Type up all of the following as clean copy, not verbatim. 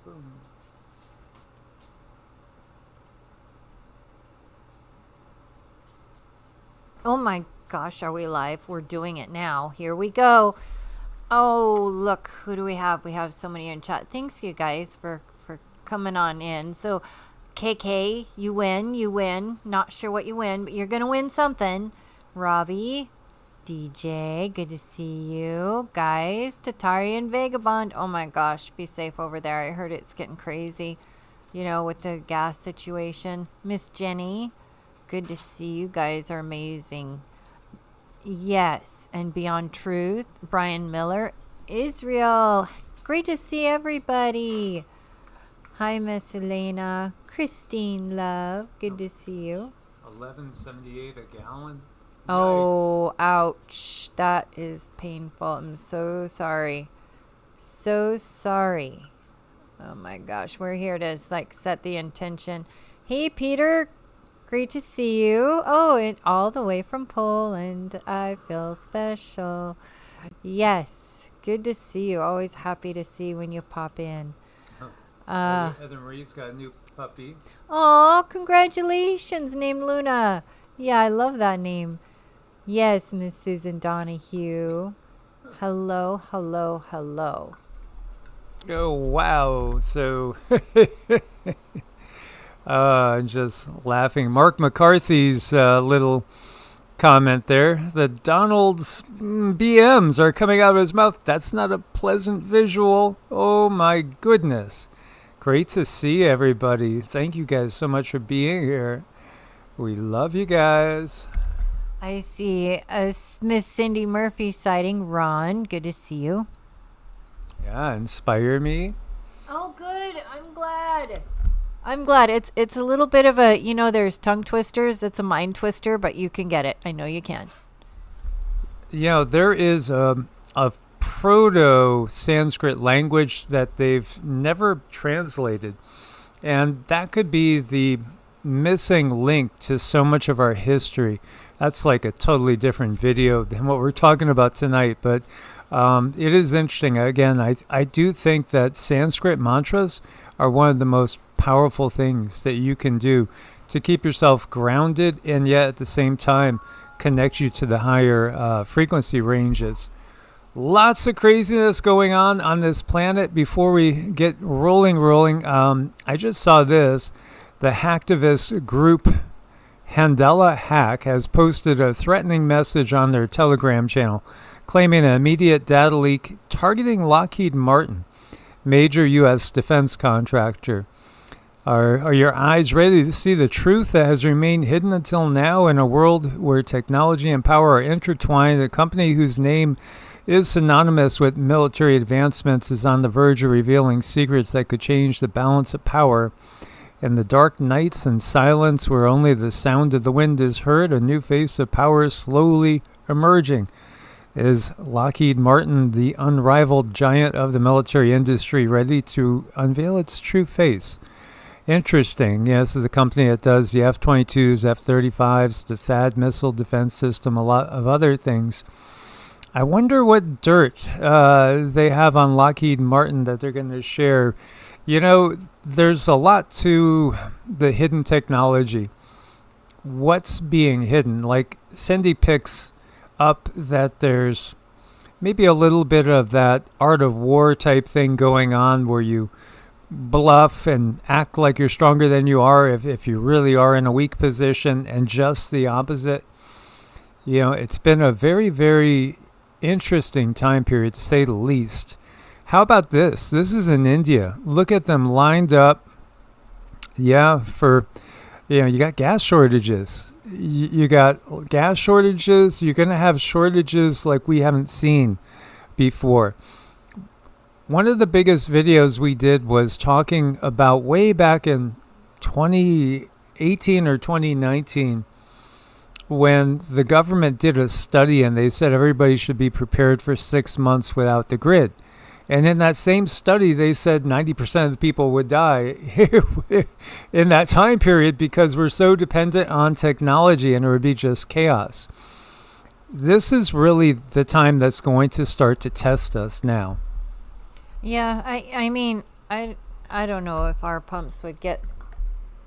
Boom. Oh my gosh, are we live? We're doing it now. Here we go. Oh, look, who do we have? We have so many in chat. Thanks, you guys, for coming on in. So, KK, you win. Not sure what you win, but you're going to win something. Robbie, DJ, good to see you. Guys, Tatarian Vagabond. Oh my gosh, be safe over there. I heard it's getting crazy, with the gas situation. Miss Jenny, good to see you. Guys are amazing. Yes, and Beyond Truth, Brian Miller, Israel. Great to see everybody. Hi, Miss Elena. Christine, love. Good to see you. 11.78 a gallon. Oh, ouch. That is painful. I'm so sorry. So sorry. Oh my gosh. We're here to set the intention. Hey, Peter. Great to see you. Oh, and all the way from Poland. I feel special. Yes. Good to see you. Always happy to see when you pop in. Heather Marie's got a new puppy. Oh, congratulations. Named Luna. Yeah, I love that name. Yes, Miss Susan Donahue. Hello. Oh, wow. So, just laughing. Mark McCarthy's little comment there. The Donald's BMs are coming out of his mouth. That's not a pleasant visual. Oh, my goodness. Great to see everybody. Thank you guys so much for being here. We love you guys. I see Miss Cindy Murphy sighting. Ron, good to see you. Yeah, inspire me. Oh, good. I'm glad. It's a little bit of a, there's tongue twisters. It's a mind twister, but you can get it. I know you can. There is a proto-Sanskrit language that they've never translated. And that could be the missing link to so much of our history. That's like a totally different video than what we're talking about tonight. But it is interesting. Again, I do think that Sanskrit mantras are one of the most powerful things that you can do to keep yourself grounded and yet at the same time connect you to the higher frequency ranges. Lots of craziness going on this planet. Before we get rolling, I just saw this. The hacktivist group Handela Hack has posted a threatening message on their Telegram channel, claiming an immediate data leak targeting Lockheed Martin, major U.S. defense contractor. Are your eyes ready to see the truth that has remained hidden until now in a world where technology and power are intertwined? A company whose name is synonymous with military advancements is on the verge of revealing secrets that could change the balance of power. In the dark nights and silence where only the sound of the wind is heard, a new face of power is slowly emerging. Is Lockheed Martin, the unrivaled giant of the military industry, ready to unveil its true face? Interesting. This is a company that does the F-22s, F-35s, the THAAD missile defense system, a lot of other things. I wonder what dirt they have on Lockheed Martin that they're going to share. There's a lot to the hidden technology. What's being hidden? Like Cindy picks up that there's maybe a little bit of that art of war type thing going on where you bluff and act like you're stronger than you are if you really are in a weak position, and just the opposite. It's been a very, very interesting time period, to say the least. How about this? This is in India. Look at them lined up. For, you got gas shortages. You got gas shortages. You're going to have shortages like we haven't seen before. One of the biggest videos we did was talking about way back in 2018 or 2019 when the government did a study and they said everybody should be prepared for 6 months without the grid. And in that same study, they said 90% of the people would die in that time period because we're so dependent on technology and it would be just chaos. This is really the time that's going to start to test us now. Yeah, I mean, I don't know if our pumps would get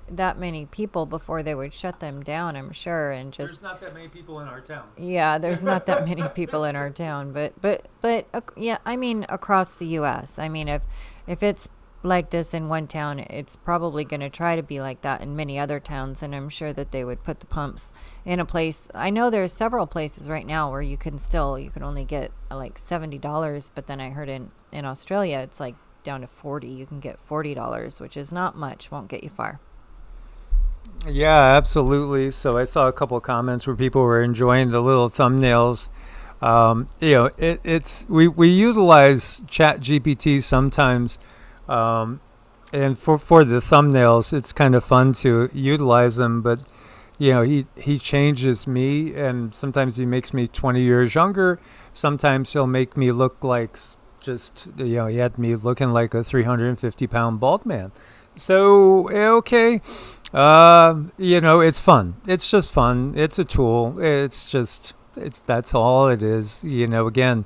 that many people before they would shut them down, I'm sure. And just, There's not that many people in our town. yeah, there's not that many people in our town, but yeah, I mean, across the U.S. I mean, if it's like this in one town, it's probably going to try to be like that in many other towns, and I'm sure that they would put the pumps in a place. I know there's several places right now where you can only get like $70, but then I heard in Australia it's like down to 40. You can get $40, which is not much, won't get you far. Yeah, absolutely. So I saw a couple of comments where people were enjoying the little thumbnails. We utilize Chat GPT sometimes, and for the thumbnails, it's kind of fun to utilize them. But he changes me, and sometimes he makes me 20 years younger. Sometimes he'll make me look like he had me looking like a 350-pound bald man. So okay. It's fun. It's just fun. It's a tool. That's all it is. Again,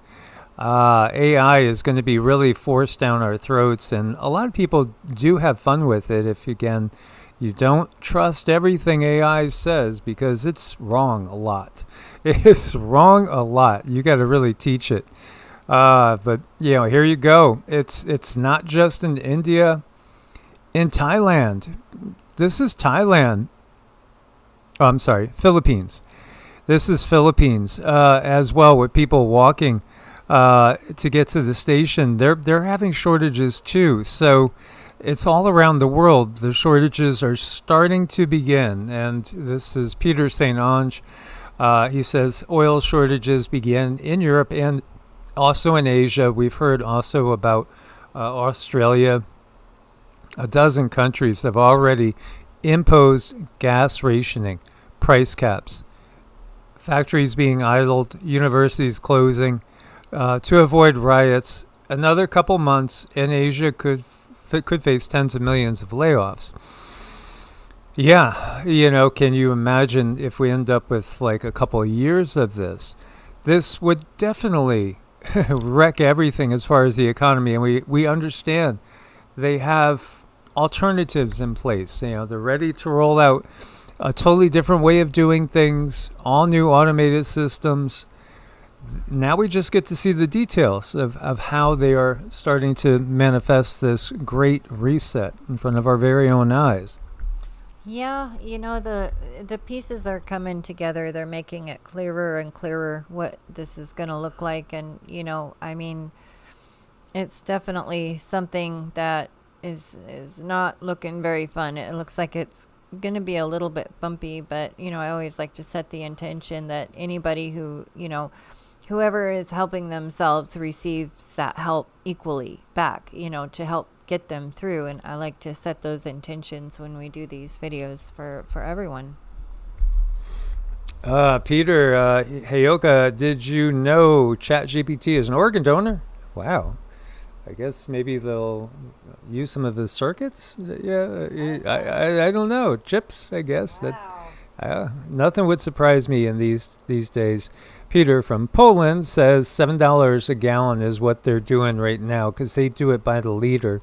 AI is going to be really forced down our throats, and a lot of people do have fun with it. If, again, you don't trust everything AI says, because it's wrong a lot. It's wrong a lot. You got to really teach it. But here you go. It's not just in India. In Thailand. This is Thailand. Oh, I'm sorry, Philippines. This is Philippines as well, with people walking to get to the station. They're having shortages too. So it's all around the world. The shortages are starting to begin. And this is Peter St. Ange. He says oil shortages begin in Europe and also in Asia. We've heard also about Australia. A dozen countries have already imposed gas rationing, price caps, factories being idled, universities closing to avoid riots. Another couple months, and Asia could face tens of millions of layoffs. Yeah, can you imagine if we end up with like a couple of years of this? This would definitely wreck everything as far as the economy, and we understand they have alternatives in place. They're ready to roll out a totally different way of doing things, all new automated systems. Now we just get to see the details of how they are starting to manifest this great reset in front of our very own eyes. Yeah, the pieces are coming together. They're making it clearer and clearer what this is going to look like. And, I mean, it's definitely something that is not looking very fun. It looks like it's going to be a little bit bumpy, but I always like to set the intention that anybody whoever is helping themselves receives that help equally back, to help get them through. And I like to set those intentions when we do these videos for everyone. Peter, Heyoka, did you know ChatGPT is an organ donor? Wow. I guess maybe they'll use some of his circuits. Yeah, I don't know. Chips, I guess. Wow. Nothing would surprise me in these days. Peter from Poland says $7 a gallon is what they're doing right now, because they do it by the liter.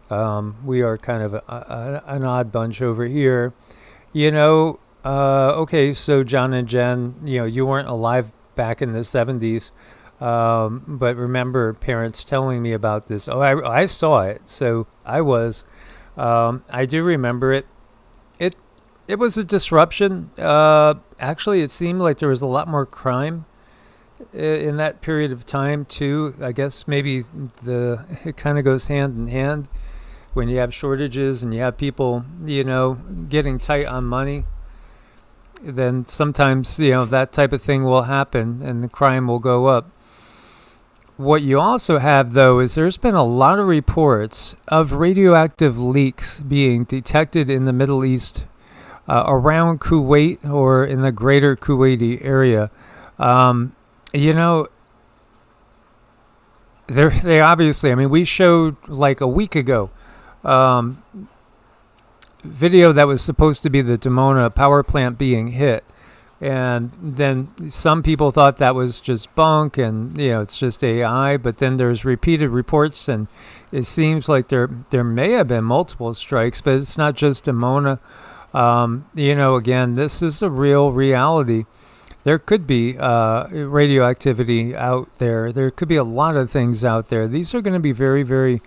We are kind of an odd bunch over here. Okay, so John and Jen, you weren't alive back in the 70s. But remember parents telling me about this. Oh, I saw it. So I I do remember it. It was a disruption. Actually, it seemed like there was a lot more crime in that period of time too. I guess maybe it kind of goes hand in hand when you have shortages and you have people, getting tight on money. Then sometimes, that type of thing will happen and the crime will go up. What you also have, though, is there's been a lot of reports of radioactive leaks being detected in the Middle East, around Kuwait or in the greater Kuwaiti area. They obviously, we showed like a week ago video that was supposed to be the Dimona power plant being hit. And then some people thought that was just bunk and, it's just AI. But then there's repeated reports, and it seems like there may have been multiple strikes, but it's not just Amona. Again, this is a real reality. There could be radioactivity out there. There could be a lot of things out there. These are going to be very, very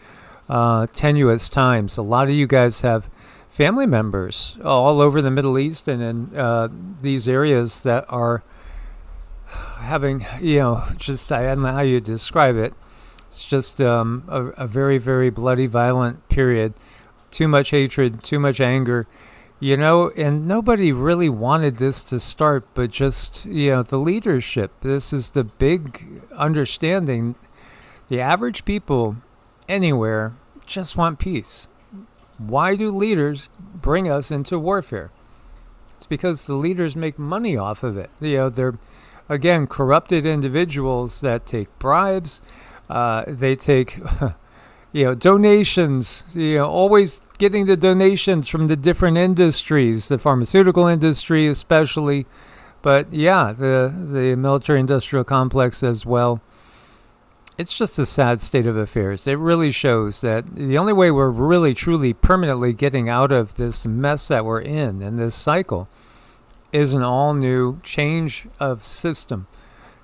tenuous times. A lot of you guys have family members all over the Middle East and in these areas that are having, just, I don't know how you describe it. It's just a very, very bloody, violent period. Too much hatred, too much anger, and nobody really wanted this to start, but just, the leadership. This is the big understanding. The average people anywhere just want peace. Why do leaders bring us into warfare? It's because the leaders make money off of it. They're, again, corrupted individuals that take bribes. They take, donations, always getting the donations from the different industries, the pharmaceutical industry especially. But, the military-industrial complex as well. It's just a sad state of affairs. It really shows that the only way we're really, truly, permanently getting out of this mess that we're in and this cycle is an all-new change of system.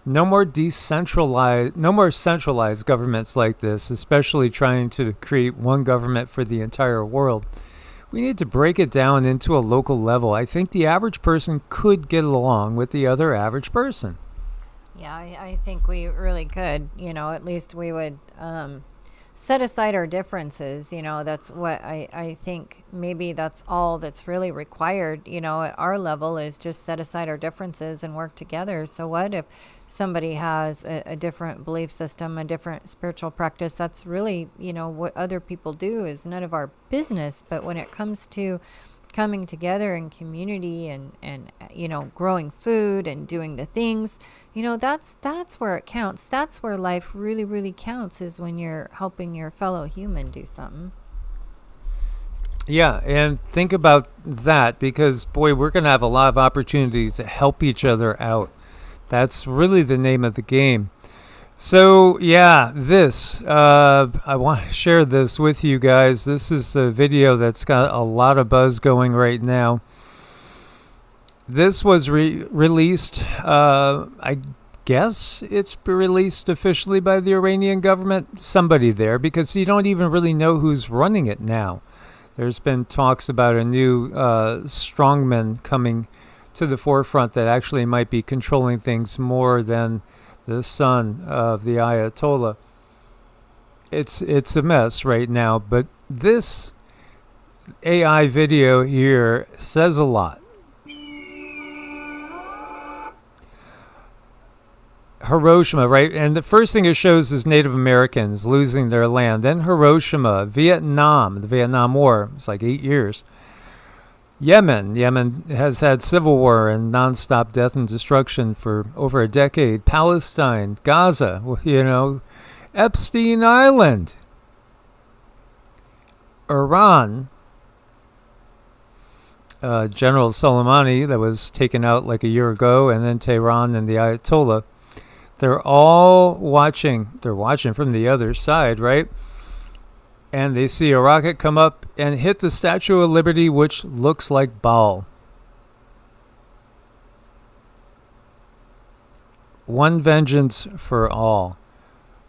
No more centralized governments like this, especially trying to create one government for the entire world. We need to break it down into a local level. I think the average person could get along with the other average person. Yeah, I think we really could. At least we would set aside our differences. That's what I think. Maybe that's all that's really required, at our level, is just set aside our differences and work together. So what if somebody has a different belief system, a different spiritual practice? That's really, what other people do is none of our business. But when it comes to coming together in community and growing food and doing the things, that's where it counts. That's where life really, really counts, is when you're helping your fellow human do something. Yeah, and think about that, because boy, we're going to have a lot of opportunity to help each other out. That's really the name of the game. So, I want to share this with you guys. This is a video that's got a lot of buzz going right now. This was released, I guess it's released officially by the Iranian government, somebody there, because you don't even really know who's running it now. There's been talks about a new strongman coming to the forefront that actually might be controlling things more than the son of the Ayatollah. It's a mess right now, but this AI video here says a lot. Hiroshima, right? And the first thing it shows is Native Americans losing their land. Then Hiroshima, Vietnam, the Vietnam War. It's like 8 years. Yemen has had civil war and nonstop death and destruction for over a decade. Palestine, Gaza, Epstein Island. Iran, General Soleimani that was taken out like a year ago, and then Tehran and the Ayatollah. They're all watching. They're watching from the other side, right? And they see a rocket come up and hit the Statue of Liberty, which looks like Baal. One vengeance for all.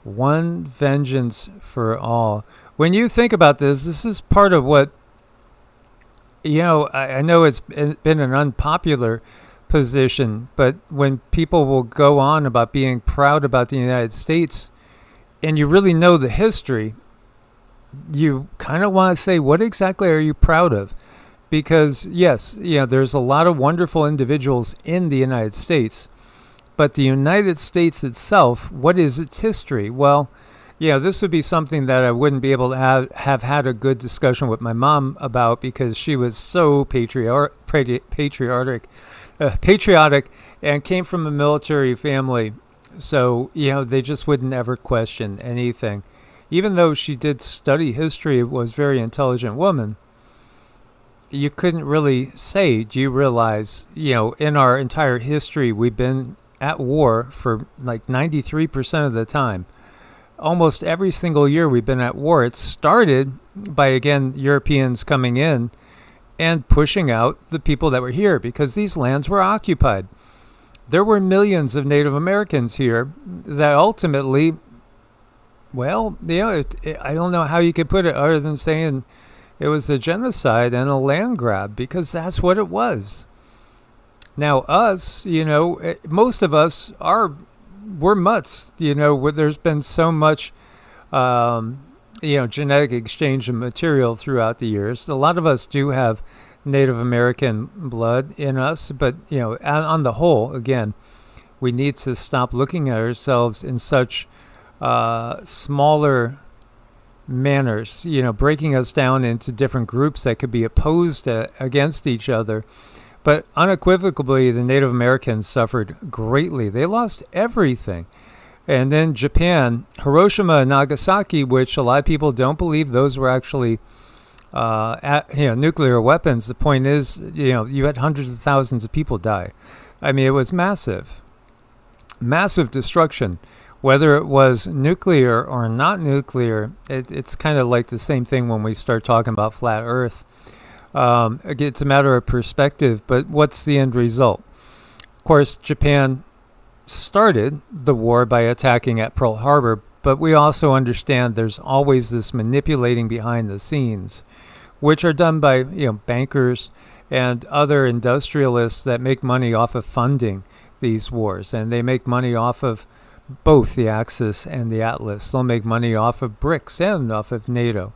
One vengeance for all. When you think about this is part of what, I know it's been an unpopular position, but when people will go on about being proud about the United States, and you really know the history, you kind of want to say, what exactly are you proud of? Because, yes, there's a lot of wonderful individuals in the United States, but the United States itself, what is its history? Well, this would be something that I wouldn't be able to have had a good discussion with my mom about, because she was so patriotic and came from a military family. So, they just wouldn't ever question anything. Even though she did study history, was a very intelligent woman. you couldn't really say, do you realize, in our entire history, we've been at war for like 93% of the time. Almost every single year we've been at war. It started by, again, Europeans coming in and pushing out the people that were here because these lands were occupied. There were millions of Native Americans here that ultimately, well, I don't know how you could put it other than saying it was a genocide and a land grab, because that's what it was. Now us, most of us we're mutts. There's been so much, genetic exchange of material throughout the years. A lot of us do have Native American blood in us, but on the whole, again, we need to stop looking at ourselves in such smaller manners, breaking us down into different groups that could be opposed against each other. But unequivocally, the Native Americans suffered greatly. They lost everything. And then Japan, Hiroshima and Nagasaki, which a lot of people don't believe those were actually nuclear weapons. The point is, you had hundreds of thousands of people die. I mean, it was massive destruction. Whether it was nuclear or not nuclear, it's kind of like the same thing when we start talking about flat Earth. It's a matter of perspective, but what's the end result? Of course, Japan started the war by attacking at Pearl Harbor, but we also understand there's always this manipulating behind the scenes, which are done by bankers and other industrialists that make money off of funding these wars, and they make money off of both the Axis and the Atlas. They'll make money off of BRICS and off of NATO.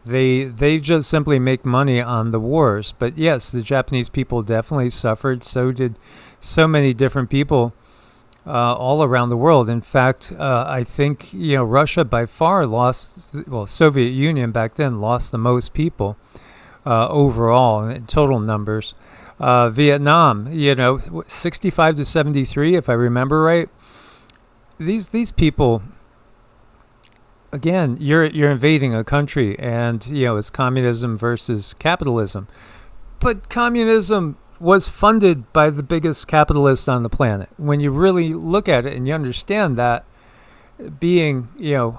They just simply make money on the wars. But yes, the Japanese people definitely suffered. So did so many different people all around the world. In fact, I think Russia by far Soviet Union back then lost the most people overall in total numbers. Vietnam, 65 to 73, if I remember right. These people, again, you're invading a country, and it's communism versus capitalism. But communism was funded by the biggest capitalist on the planet. When you really look at it and you understand that, being,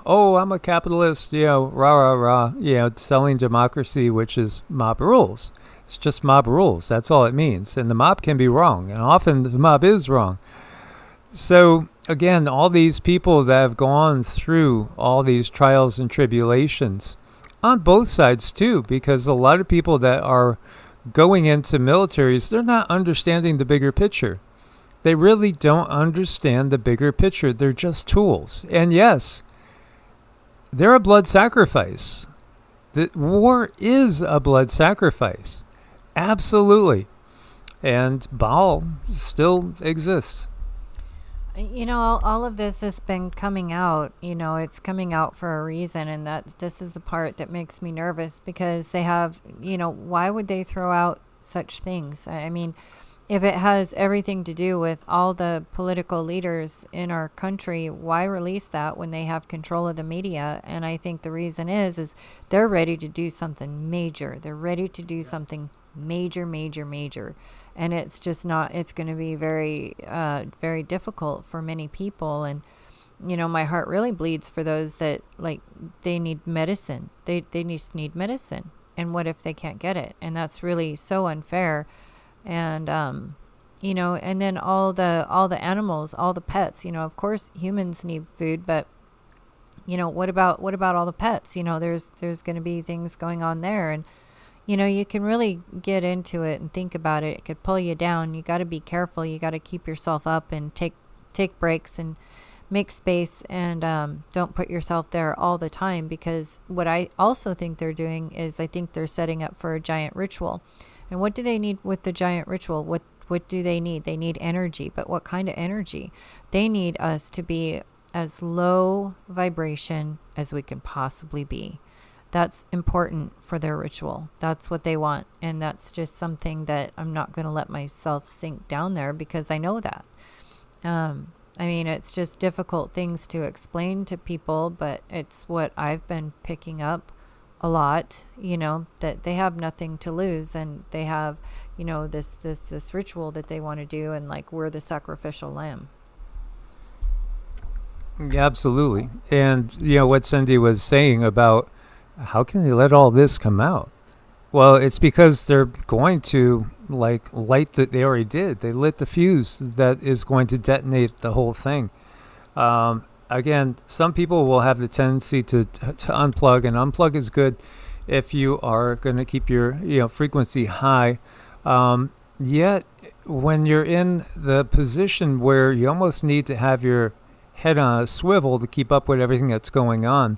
I'm a capitalist, rah, rah, rah, selling democracy, which is mob rules. It's just mob rules. That's all it means. And the mob can be wrong. And often the mob is wrong. So, again, all these people that have gone through all these trials and tribulations, on both sides too, because a lot of people that are going into militaries, they're not understanding the bigger picture. They really don't understand the bigger picture. They're just tools. And yes, they're a blood sacrifice. The war is a blood sacrifice. Absolutely. And Baal still exists. All of this has been coming out. It's coming out for a reason, and that this is the part that makes me nervous, because they have, why would they throw out such things? I mean, if it has everything to do with all the political leaders in our country, why release that when they have control of the media? And I think the reason is they're ready to do something major. They're ready to do something major. And it's just not, it's going to be very, very difficult for many people. And, my heart really bleeds for those that, like, they need medicine. They just need medicine. And what if they can't get it? And that's really so unfair. And, and then all the animals, all the pets, of course humans need food, but, what about all the pets? There's going to be things going on there. And, you can really get into it and think about it. It could pull you down. You got to be careful. You got to keep yourself up and take breaks and make space, and don't put yourself there all the time, because what I also think they're doing is I think they're setting up for a giant ritual. And what do they need with the giant ritual? What do they need? They need energy. But what kind of energy? They need us to be as low vibration as we can possibly be. That's important for their ritual. That's what they want. And that's just something that I'm not going to let myself sink down there, because I know that. It's just difficult things to explain to people, but it's what I've been picking up a lot, that they have nothing to lose, and they have, this ritual that they want to do, and like we're the sacrificial lamb. Yeah, absolutely. And what Cindy was saying about how can they let all this come out? Well, it's because they're going to light that they already did. They lit the fuse that is going to detonate the whole thing. Again, some people will have the tendency to unplug, and unplug is good if you are going to keep your frequency high. Yet, when you're in the position where you almost need to have your head on a swivel to keep up with everything that's going on,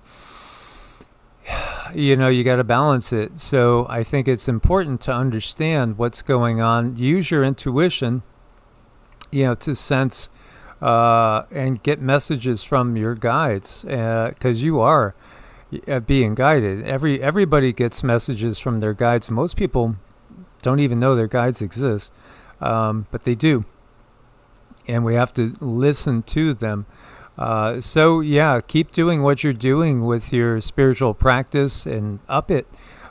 you got to balance it. So I think it's important to understand what's going on. Use your intuition, to sense and get messages from your guides, because you are being guided. Everybody gets messages from their guides. Most people don't even know their guides exist, but they do, and we have to listen to them. So yeah, keep doing what you're doing with your spiritual practice and up it.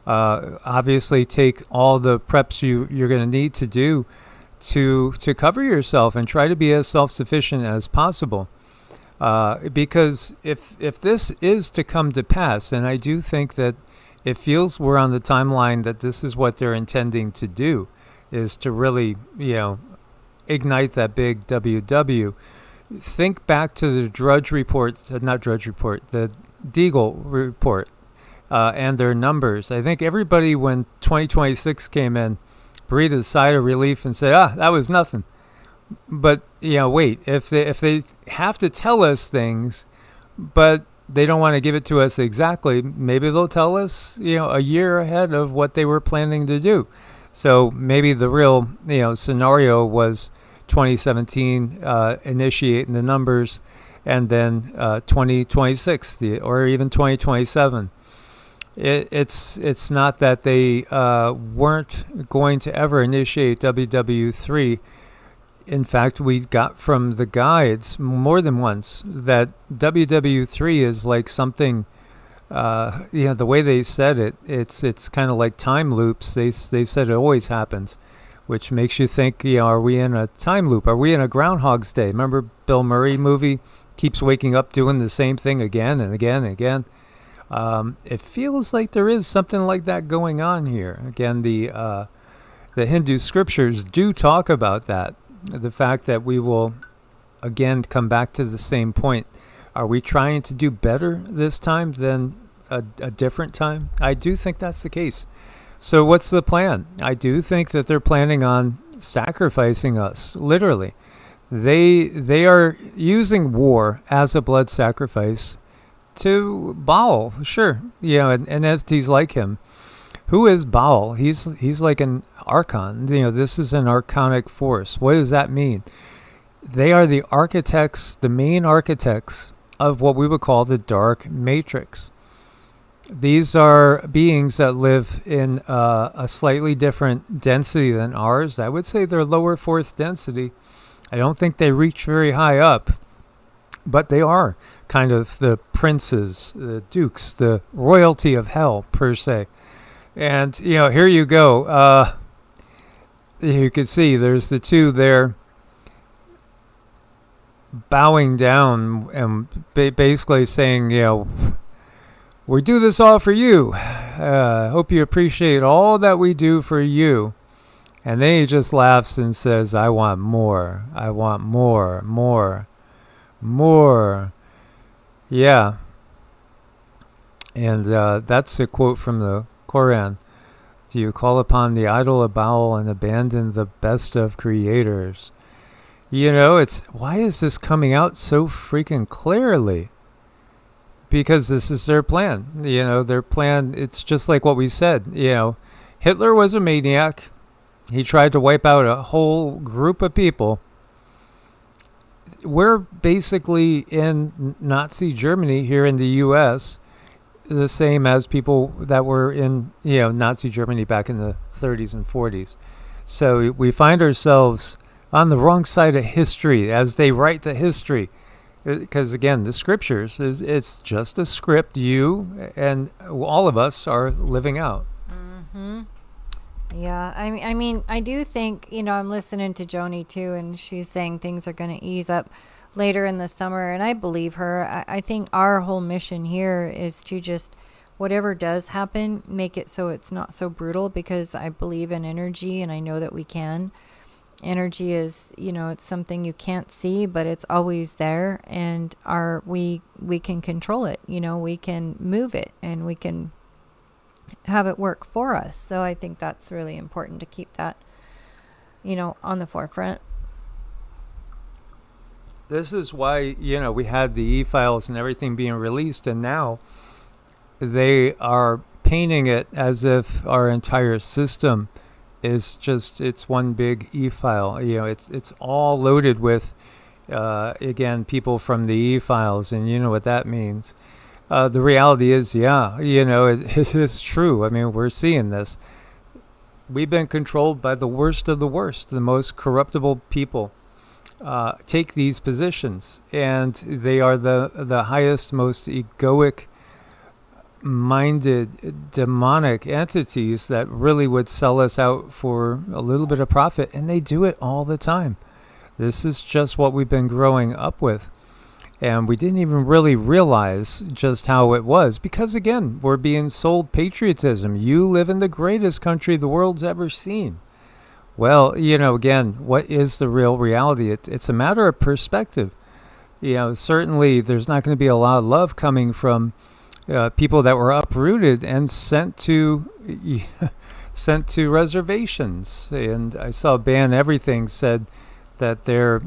Obviously, take all the preps you're going to need to do to cover yourself, and try to be as self-sufficient as possible. Because if this is to come to pass, and I do think that it feels we're on the timeline that this is what they're intending to do, is to really, ignite that big WW. Think back to the Drudge report, not Drudge report, the Deagle report, and their numbers. I think everybody, when 2026 came in, breathed a sigh of relief and said, that was nothing. But, wait, if they have to tell us things, but they don't want to give it to us exactly, maybe they'll tell us, a year ahead of what they were planning to do. So maybe the real, scenario was 2017 initiating the numbers, and then 2026 or even 2027. It's not that they weren't going to ever initiate WW3. In fact, we got from the guides more than once that WW3 is like something, the way they said it, it's kind of like time loops. They said it always happens, which makes you think, are we in a time loop? Are we in a Groundhog's Day? Remember Bill Murray movie? Keeps waking up doing the same thing again and again and again. It feels like there is something like that going on here. Again, the Hindu scriptures do talk about that. The fact that we will, again, come back to the same point. Are we trying to do better this time than a different time? I do think that's the case. So what's the plan? I do think that they're planning on sacrificing us, literally. They are using war as a blood sacrifice to Baal, sure, and entities like him. Who is Baal? He's like an archon. This is an archonic force. What does that mean? They are the architects, the main architects of what we would call the dark matrix. These are beings that live in a slightly different density than ours. I would say they're lower fourth density. I don't think they reach very high up, but they are kind of the princes, the dukes, the royalty of hell, per se. And, here you go. You can see there's the two there bowing down and basically saying, we do this all for you. Hope you appreciate all that we do for you. And then he just laughs and says, I want more. I want more, more, more. Yeah. And that's a quote from the Quran. Do you call upon the idol of Baal and abandon the best of creators? It's why is this coming out so freaking clearly? Because this is their plan. Their plan, it's just like what we said. Hitler was a maniac. He tried to wipe out a whole group of people. We're basically in Nazi Germany here in the U.S., the same as people that were in, Nazi Germany back in the 30s and 40s. So we find ourselves on the wrong side of history as they write the history. Because again, the scriptures it's just a script you and all of us are living out. Mm-hmm. Yeah, I mean, I do think, I'm listening to Joni too, and she's saying things are going to ease up later in the summer, and I believe her. I think our whole mission here is to just, whatever does happen, make it so it's not so brutal, because I believe in energy, and I know that we can. Energy is, it's something you can't see, but it's always there, and we can control it. We can move it, and we can have it work for us. So I think that's really important to keep that, on the forefront. This is why, we had the e-files and everything being released, and now they are painting it as if our entire system is just, it's one big e-file. It's all loaded with, again, people from the e-files, and you know what that means. The reality is, it is true. I mean, we're seeing this. We've been controlled by the worst of the worst, the most corruptible people. Take these positions, and they are the highest, most egoic minded demonic entities that really would sell us out for a little bit of profit, and they do it all the time. This is just what we've been growing up with, and we didn't even really realize just how it was, because again, we're being sold patriotism. You live in the greatest country the world's ever seen. Well, again, what is the real reality? It's a matter of perspective. Certainly there's not going to be a lot of love coming from people that were uprooted and sent to reservations. And I saw Ban Everything said that their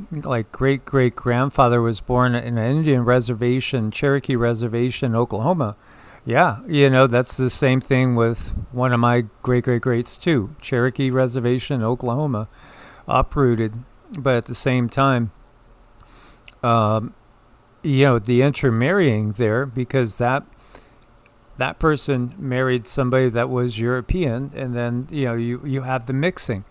great grandfather was born in an Indian reservation, Cherokee reservation, Oklahoma. Yeah, that's the same thing with one of my greats too, Cherokee reservation, Oklahoma, uprooted. But at the same time, the intermarrying there, because that person married somebody that was European, and then you have the mixing,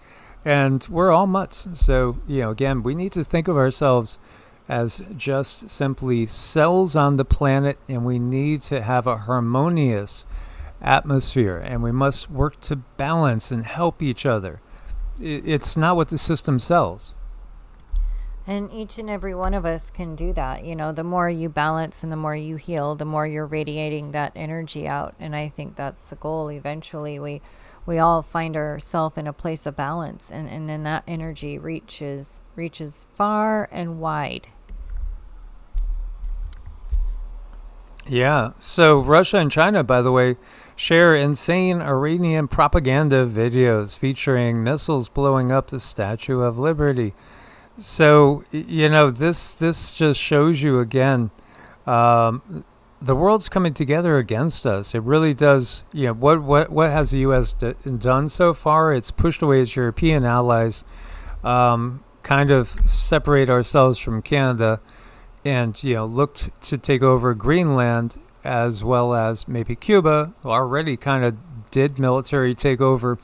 and we're all mutts. So again, we need to think of ourselves as just simply cells on the planet, and we need to have a harmonious atmosphere, and we must work to balance and help each other. It's not what the system sells. And each and every one of us can do that. The more you balance and the more you heal, the more you're radiating that energy out. And I think that's the goal. Eventually, we all find ourselves in a place of balance, and then that energy reaches far and wide. Yeah. So Russia and China, by the way, share insane Iranian propaganda videos featuring missiles blowing up the Statue of Liberty. So, this just shows you again, the world's coming together against us. It really does. What has the U.S. done so far? It's pushed away its European allies, kind of separate ourselves from Canada, and looked to take over Greenland, as well as maybe Cuba. Already kind of did military takeover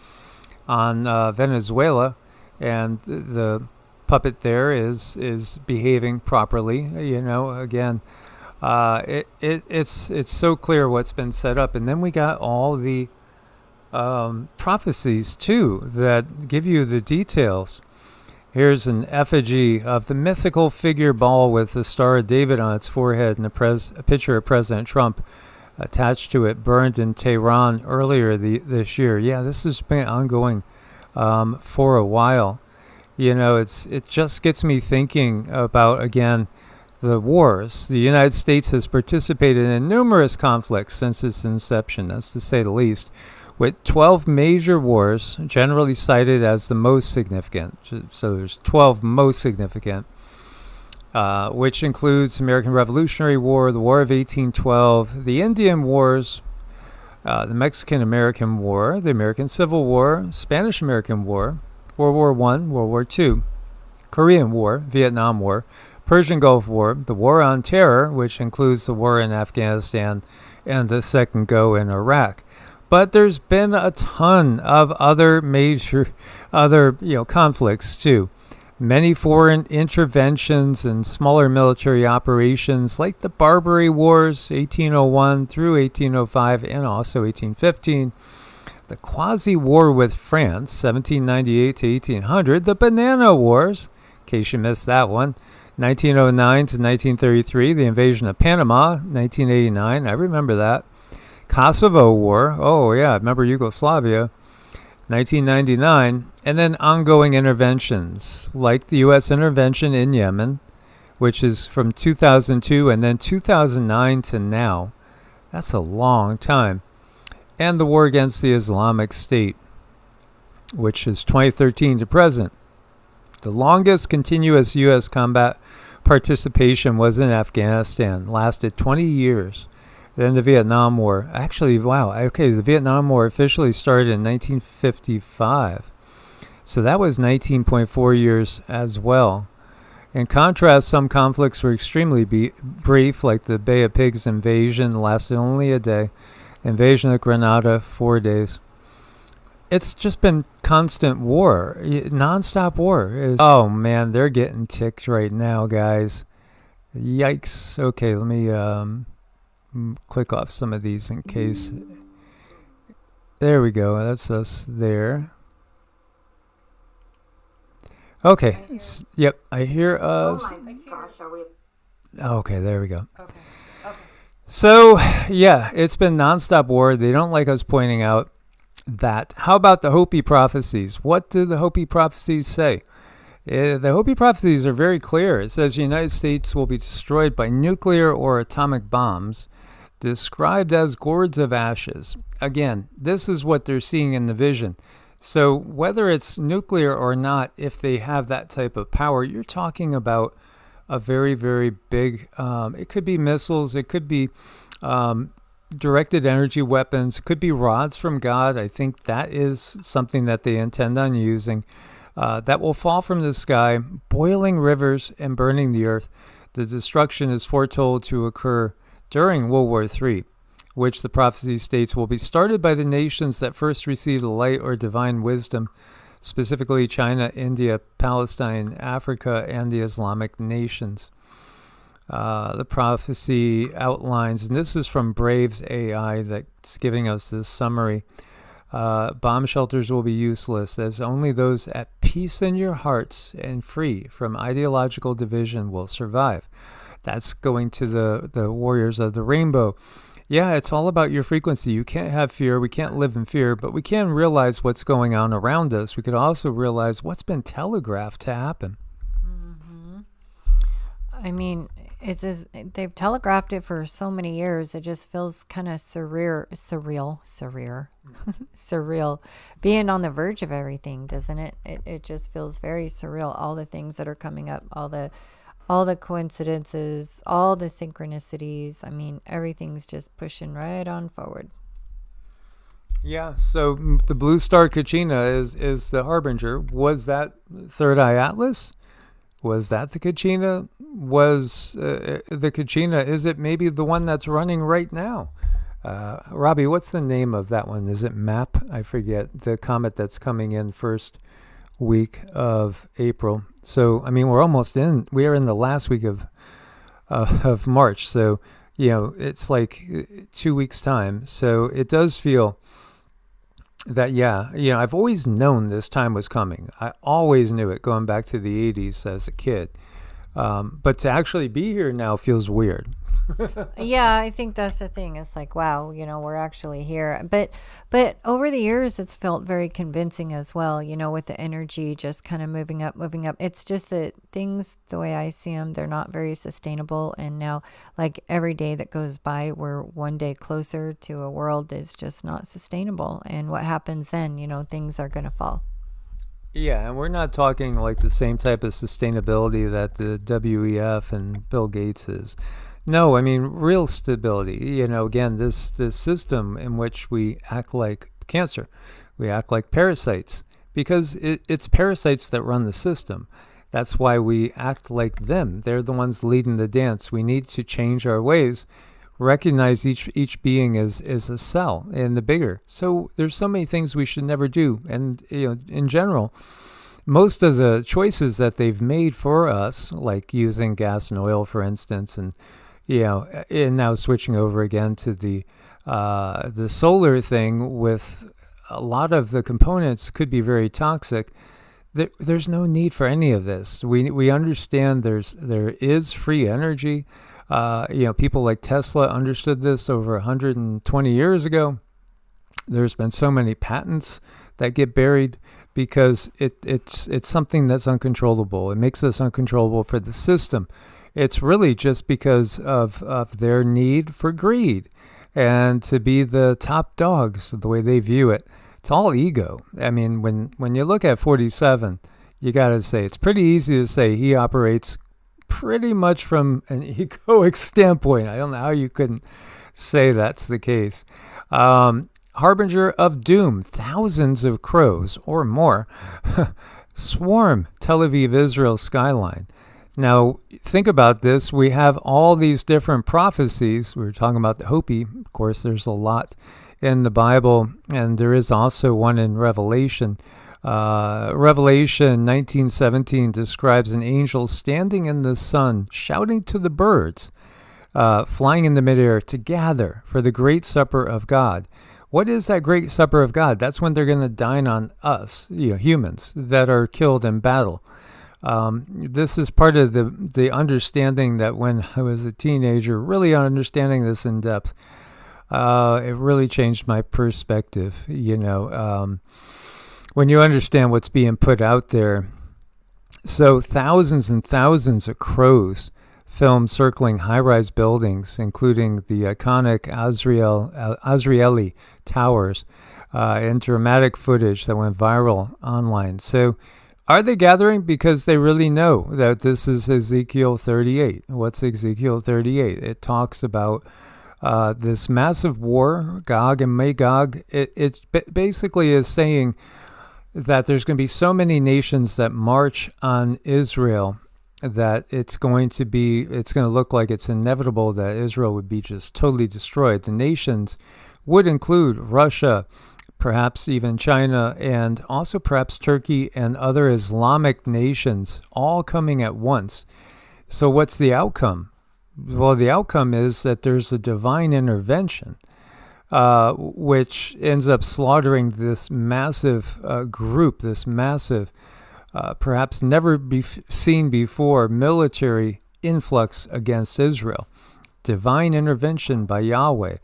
on Venezuela, and the puppet there is behaving properly. Again, it's so clear what's been set up, and then we got all the prophecies too that give you the details. Here's an effigy of the mythical figure Baal with the Star of David on its forehead, and a picture of President Trump attached to it, burned in Tehran earlier this year. Yeah, this has been ongoing for a while. It just gets me thinking about, again, the wars. The United States has participated in numerous conflicts since its inception, that's to say the least, with 12 major wars, generally cited as the most significant. So there's 12 most significant, which includes American Revolutionary War, the War of 1812, the Indian Wars, the Mexican-American War, the American Civil War, Spanish-American War, World War I, World War II, Korean War, Vietnam War, Persian Gulf War, the War on Terror, which includes the war in Afghanistan and the second go in Iraq. But there's been a ton of other major conflicts too. Many foreign interventions and smaller military operations like the Barbary Wars, 1801 through 1805, and also 1815. The quasi-war with France, 1798 to 1800. The Banana Wars, in case you missed that one, 1909 to 1933. The invasion of Panama, 1989. I remember that. Kosovo War. Oh, yeah, I remember Yugoslavia. 1999, and then ongoing interventions, like the U.S. intervention in Yemen, which is from 2002, and then 2009 to now. That's a long time. And the war against the Islamic State, which is 2013 to present. The longest continuous U.S. combat participation was in Afghanistan, lasted 20 years. Then the Vietnam War. Actually, wow. Okay, the Vietnam War officially started in 1955. So that was 19.4 years as well. In contrast, some conflicts were extremely brief, like the Bay of Pigs invasion lasted only a day. Invasion of Grenada, 4 days. It's just been constant war, non-stop war. Oh man, they're getting ticked right now, guys. Yikes. Okay, let me click off some of these in case. There we go. That's us there. Okay. Yep, I hear us. Oh my gosh, are we? Okay, there we go. Okay. So, yeah, it's been nonstop war. They don't like us pointing out that. How about the Hopi prophecies? What do the Hopi prophecies say? The Hopi prophecies are very clear. It says the United States will be destroyed by nuclear or atomic bombs, described as gourds of ashes. Again, this is what they're seeing in the vision. So whether it's nuclear or not, if they have that type of power, you're talking about a very, very big, it could be missiles, it could be directed energy weapons, it could be rods from God. I think that is something that they intend on using. That will fall from the sky, boiling rivers and burning the earth. The destruction is foretold to occur during World War III, which the prophecy states will be started by the nations that first received light or divine wisdom, specifically China, India, Palestine, Africa, and the Islamic nations. The prophecy outlines, and this is from Braves AI that's giving us this summary, bomb shelters will be useless, as only those at peace in your hearts and free from ideological division will survive. That's going to the warriors of the rainbow. Yeah, it's all about your frequency. You can't have fear. We can't live in fear, but we can realize what's going on around us. We could also realize what's been telegraphed to happen. Mm-hmm. I mean, it's just, they've telegraphed it for so many years. It just feels kind of surreal, surreal, being on the verge of everything, doesn't it? It just feels very surreal. All the things that are coming up, all the coincidences, all the synchronicities. I mean, everything's just pushing right on forward. Yeah, so the blue star Kachina is the harbinger. Was that Third Eye Atlas? Was that the Kachina? Was the Kachina, is it maybe the one that's running right now? Robbie, what's the name of that one? Is it MAP? I forget. The comet that's coming in first week of April. So, I mean, we are in the last week of March. So, it's like 2 weeks time. So it does feel that, I've always known this time was coming. I always knew it going back to the 80s as a kid. But to actually be here now feels weird. Yeah, I think that's the thing. It's like, wow, we're actually here. But over the years, it's felt very convincing as well, with the energy just kind of moving up. It's just that things, the way I see them, they're not very sustainable. And now, like every day that goes by, we're one day closer to a world that's just not sustainable. And what happens then, things are going to fall. Yeah, and we're not talking like the same type of sustainability that the WEF and Bill Gates is. No, I mean real stability. Again, this system in which we act like cancer, we act like parasites, because it's parasites that run the system. That's why we act like them. They're the ones leading the dance. We need to change our ways, recognize each being is a cell in the bigger. So there's so many things we should never do. And in general, most of the choices that they've made for us, like using gas and oil, for instance, and and now switching over again to the solar thing, with a lot of the components could be very toxic. There's no need for any of this. We understand there is free energy. People like Tesla understood this over 120 years ago. There's been so many patents that get buried because it's something that's uncontrollable. It makes us uncontrollable for the system. It's really just because of their need for greed and to be the top dogs, the way they view it. It's all ego. I mean, when you look at 47, you got to say, it's pretty easy to say he operates pretty much from an egoic standpoint. I don't know how you couldn't say that's the case. Harbinger of doom, thousands of crows or more swarm Tel Aviv, Israel skyline. Now, think about this. We have all these different prophecies. We were talking about the Hopi. Of course, there's a lot in the Bible, and there is also one in Revelation. Revelation 19:17 describes an angel standing in the sun, shouting to the birds, flying in the midair to gather for the great supper of God. What is that great supper of God? That's when they're going to dine on us, humans that are killed in battle. This is part of the understanding that when I was a teenager, really understanding this in depth, it really changed my perspective. When you understand what's being put out there. So thousands and thousands of crows filmed circling high-rise buildings, including the iconic Azrieli Towers, and dramatic footage that went viral online. So are they gathering because they really know that this is Ezekiel 38? What's Ezekiel 38? It talks about this massive war, Gog and Magog. It basically is saying that there's going to be so many nations that march on Israel that it's going to look like it's inevitable that Israel would be just totally destroyed. The nations would include Russia, perhaps even China, and also perhaps Turkey and other Islamic nations, all coming at once. So what's the outcome? Well, the outcome is that there's a divine intervention, which ends up slaughtering this massive group, this massive, perhaps never seen before military influx against Israel. Divine intervention by Yahweh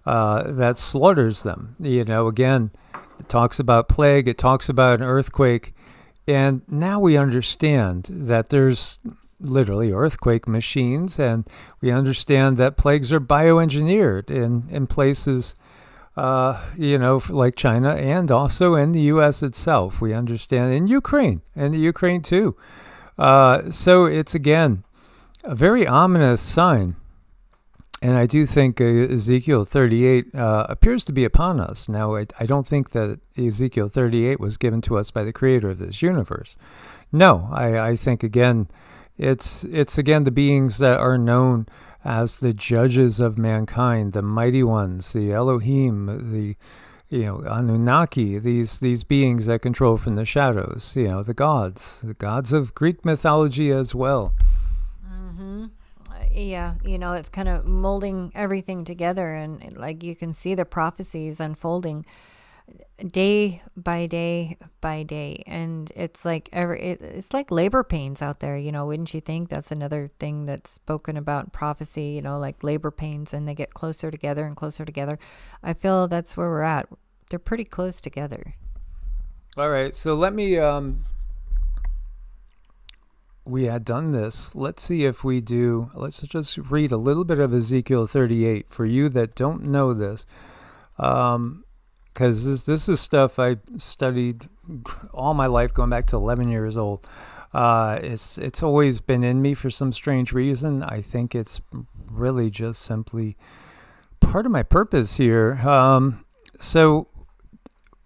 that slaughters them. Again, it talks about plague, it talks about an earthquake, and now we understand that there's literally earthquake machines, and we understand that plagues are bioengineered in places like China, and also in the U.S. itself. We understand in Ukraine, and the Ukraine too. So it's, again, a very ominous sign. And I do think Ezekiel 38 appears to be upon us. Now, I don't think that Ezekiel 38 was given to us by the creator of this universe. No, I think, again, it's again the beings that are known as the judges of mankind, the mighty ones, the Elohim, the Anunnaki, these beings that control from the shadows, the gods of Greek mythology as well. Mm-hmm. Yeah, it's kind of molding everything together, and like you can see the prophecies unfolding day by day by day, and it's like it's like labor pains out there. Wouldn't you think? That's another thing that's spoken about in prophecy. Like labor pains, and they get closer together and closer together. I feel that's where we're at. They're pretty close together. All right, so let me. We had done this. Let's see if we do. Let's just read a little bit of Ezekiel 38 for you that don't know this. Because this is stuff I studied all my life, going back to 11 years old. It's always been in me for some strange reason. I think it's really just simply part of my purpose here. So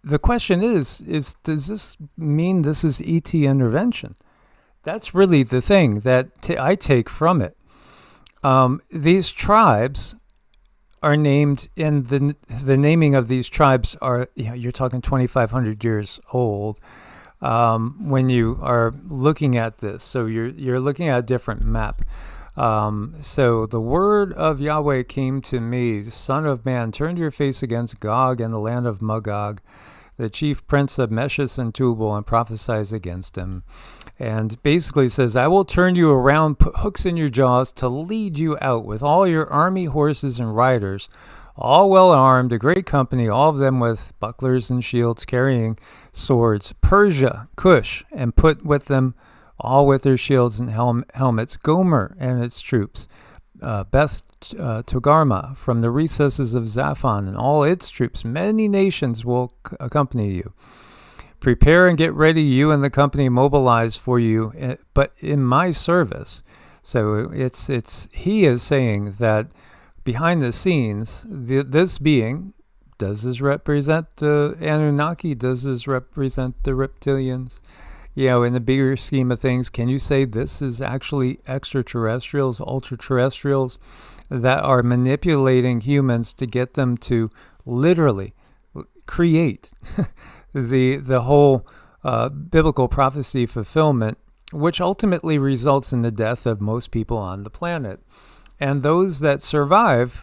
the question is does this mean this is ET intervention? That's really the thing that I take from it. These tribes are named, in the naming of these tribes are, you're talking 2,500 years old. when you are looking at this. So you're looking at a different map. So the word of Yahweh came to me, Son of man, turn your face against Gog and the land of Magog, the chief prince of Meshech and Tubal, and prophesies against him. And basically says, I will turn you around, put hooks in your jaws to lead you out with all your army horses and riders, all well armed, a great company, all of them with bucklers and shields, carrying swords, Persia, Cush, and put with them all with their shields and helmets, Gomer and its troops, Beth Togarmah from the recesses of Zaphon and all its troops. Many nations will accompany you. Prepare and get ready, you and the company mobilize for you, but in my service. So he is saying that behind the scenes, this being, does this represent the Anunnaki? Does this represent the reptilians? In the bigger scheme of things, can you say this is actually extraterrestrials, ultra-terrestrials that are manipulating humans to get them to literally create the whole biblical prophecy fulfillment, which ultimately results in the death of most people on the planet? And those that survive,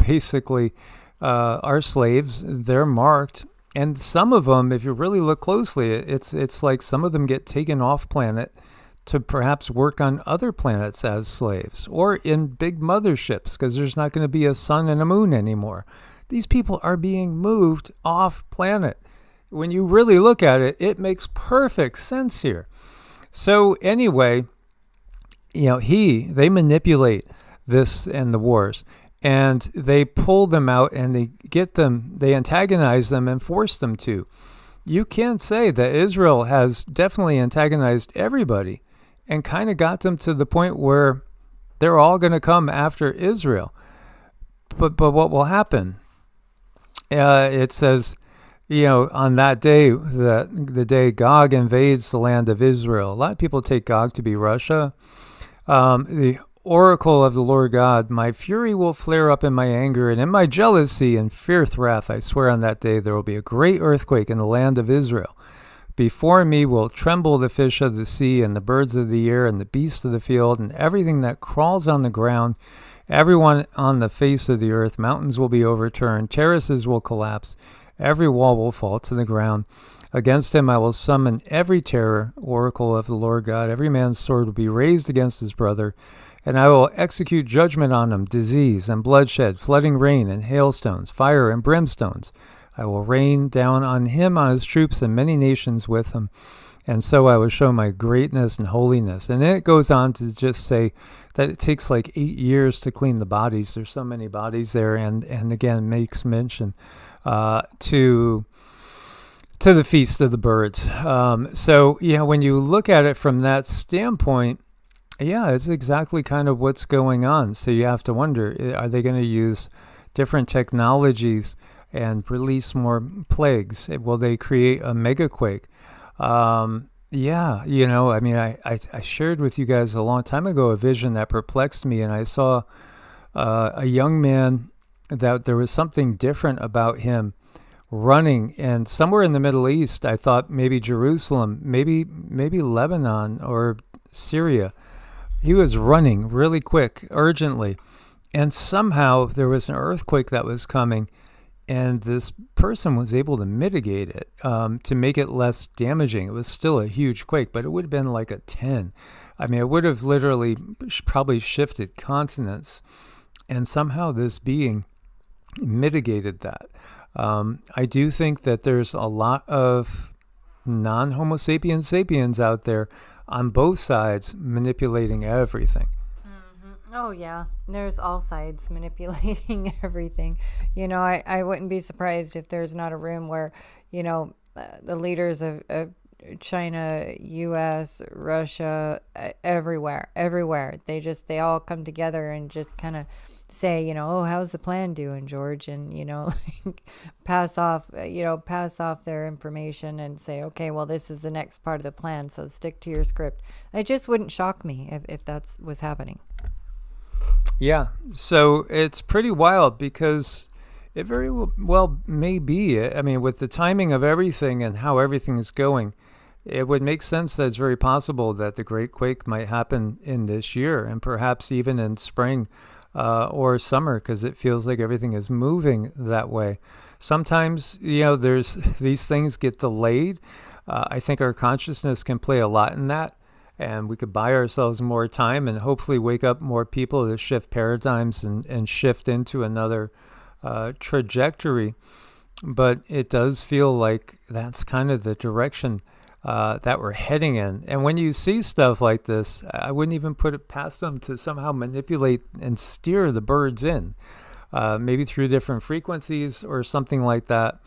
basically are slaves. They're marked. And some of them, if you really look closely, it's like some of them get taken off planet to perhaps work on other planets as slaves or in big motherships because there's not going to be a sun and a moon anymore. These people are being moved off planet. When you really look at it, it makes perfect sense here. So anyway, they manipulate this and the wars. And they pull them out and they antagonize them and force them to. You can't say that Israel has definitely antagonized everybody and kind of got them to the point where they're all going to come after Israel. But what will happen? It says, on that day, the day Gog invades the land of Israel. A lot of people take Gog to be Russia. The oracle of the Lord God, my fury will flare up in my anger, and in my jealousy and fierce wrath, I swear on that day there will be a great earthquake in the land of Israel. Before me will tremble the fish of the sea and the birds of the air and the beasts of the field and everything that crawls on the ground, everyone on the face of the earth. Mountains will be overturned, terraces will collapse, every wall will fall to the ground. Against him I will summon every terror, oracle of the Lord God. Every man's sword will be raised against his brother, and I will execute judgment on him, disease and bloodshed, flooding rain and hailstones, fire and brimstones. I will rain down on him, on his troops, and many nations with him. And so I will show my greatness and holiness. And then it goes on to just say that it takes like 8 years to clean the bodies. There's so many bodies there. And again, makes mention to the Feast of the Birds. So, when you look at it from that standpoint, it's exactly kind of what's going on. So you have to wonder, are they going to use different technologies and release more plagues? Will they create a megaquake? I shared with you guys a long time ago a vision that perplexed me, and I saw a young man that there was something different about him running, and somewhere in the Middle East, I thought maybe Jerusalem, maybe Lebanon or Syria. He was running really quick, urgently, and somehow there was an earthquake that was coming, and this person was able to mitigate it to make it less damaging. It was still a huge quake, but it would have been like a 10. I mean, it would have literally probably shifted continents, and somehow this being mitigated that. I do think that there's a lot of non-Homo sapiens out there on both sides manipulating everything. Mm-hmm. Oh, yeah. There's all sides manipulating everything. I wouldn't be surprised if there's not a room where, the leaders of China, U.S., Russia, everywhere. They all come together and just kind of say, how's the plan doing, George? And, pass off their information and say, okay, well, this is the next part of the plan, so stick to your script. It just wouldn't shock me if that was happening. Yeah, so it's pretty wild because It very well may be. I mean, with the timing of everything and how everything is going, it would make sense that it's very possible that the Great Quake might happen in this year and perhaps even in spring or summer, because it feels like everything is moving that way. Sometimes, there's these things get delayed. I think our consciousness can play a lot in that, and we could buy ourselves more time and hopefully wake up more people to shift paradigms and shift into another trajectory. But it does feel like that's kind of the direction that we're heading in. And when you see stuff like this, I wouldn't even put it past them to somehow manipulate and steer the birds in, maybe through different frequencies or something like that,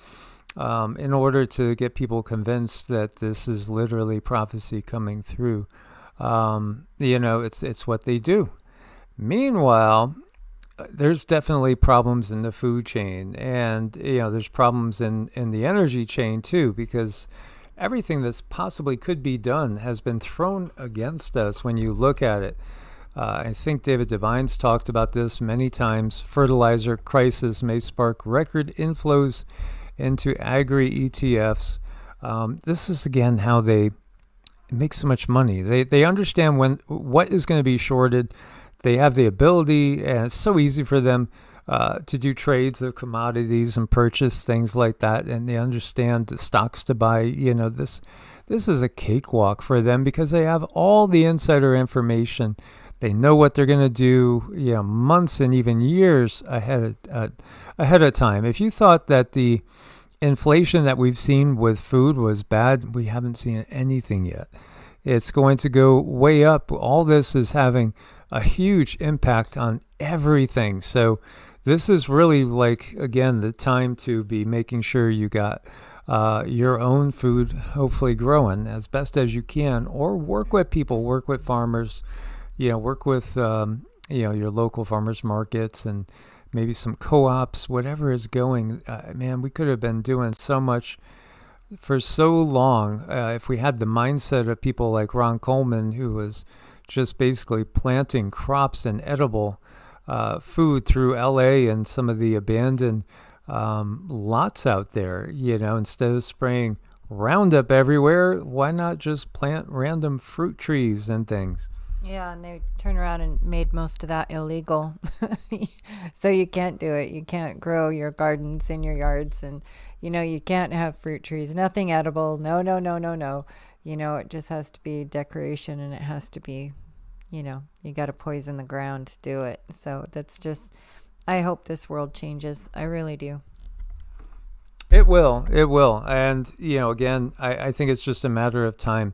in order to get people convinced that this is literally prophecy coming through. It's what they do. Meanwhile, there's definitely problems in the food chain, and there's problems in the energy chain too, because everything that's possibly could be done has been thrown against us when you look at it. I think David Devine's talked about this many times. Fertilizer crisis may spark record inflows into agri ETFs. This is again how they make so much money. They understand what is going to be shorted. They have the ability, and it's so easy for them to do trades of commodities and purchase things like that. And they understand the stocks to buy. This is a cakewalk for them because they have all the insider information. They know what they're going to do, months and even years ahead of time. If you thought that the inflation that we've seen with food was bad, we haven't seen anything yet. It's going to go way up. All this is having a huge impact on everything. So this is really again, the time to be making sure you got your own food hopefully growing as best as you can, or work with people, work with farmers, work with, your local farmers markets and maybe some co-ops, whatever is going. Man, we could have been doing so much for so long if we had the mindset of people like Ron Coleman, who was just basically planting crops and edible food through LA and some of the abandoned lots out there. Instead of spraying Roundup everywhere, why not just plant random fruit trees and things? Yeah, and they turned around and made most of that illegal. So you can't do it. You can't grow your gardens in your yards, and you can't have fruit trees. Nothing edible. No. It just has to be decoration, and it has to be, you got to poison the ground to do it. So that's just, I hope this world changes. I really do. It will. And, again, I think it's just a matter of time.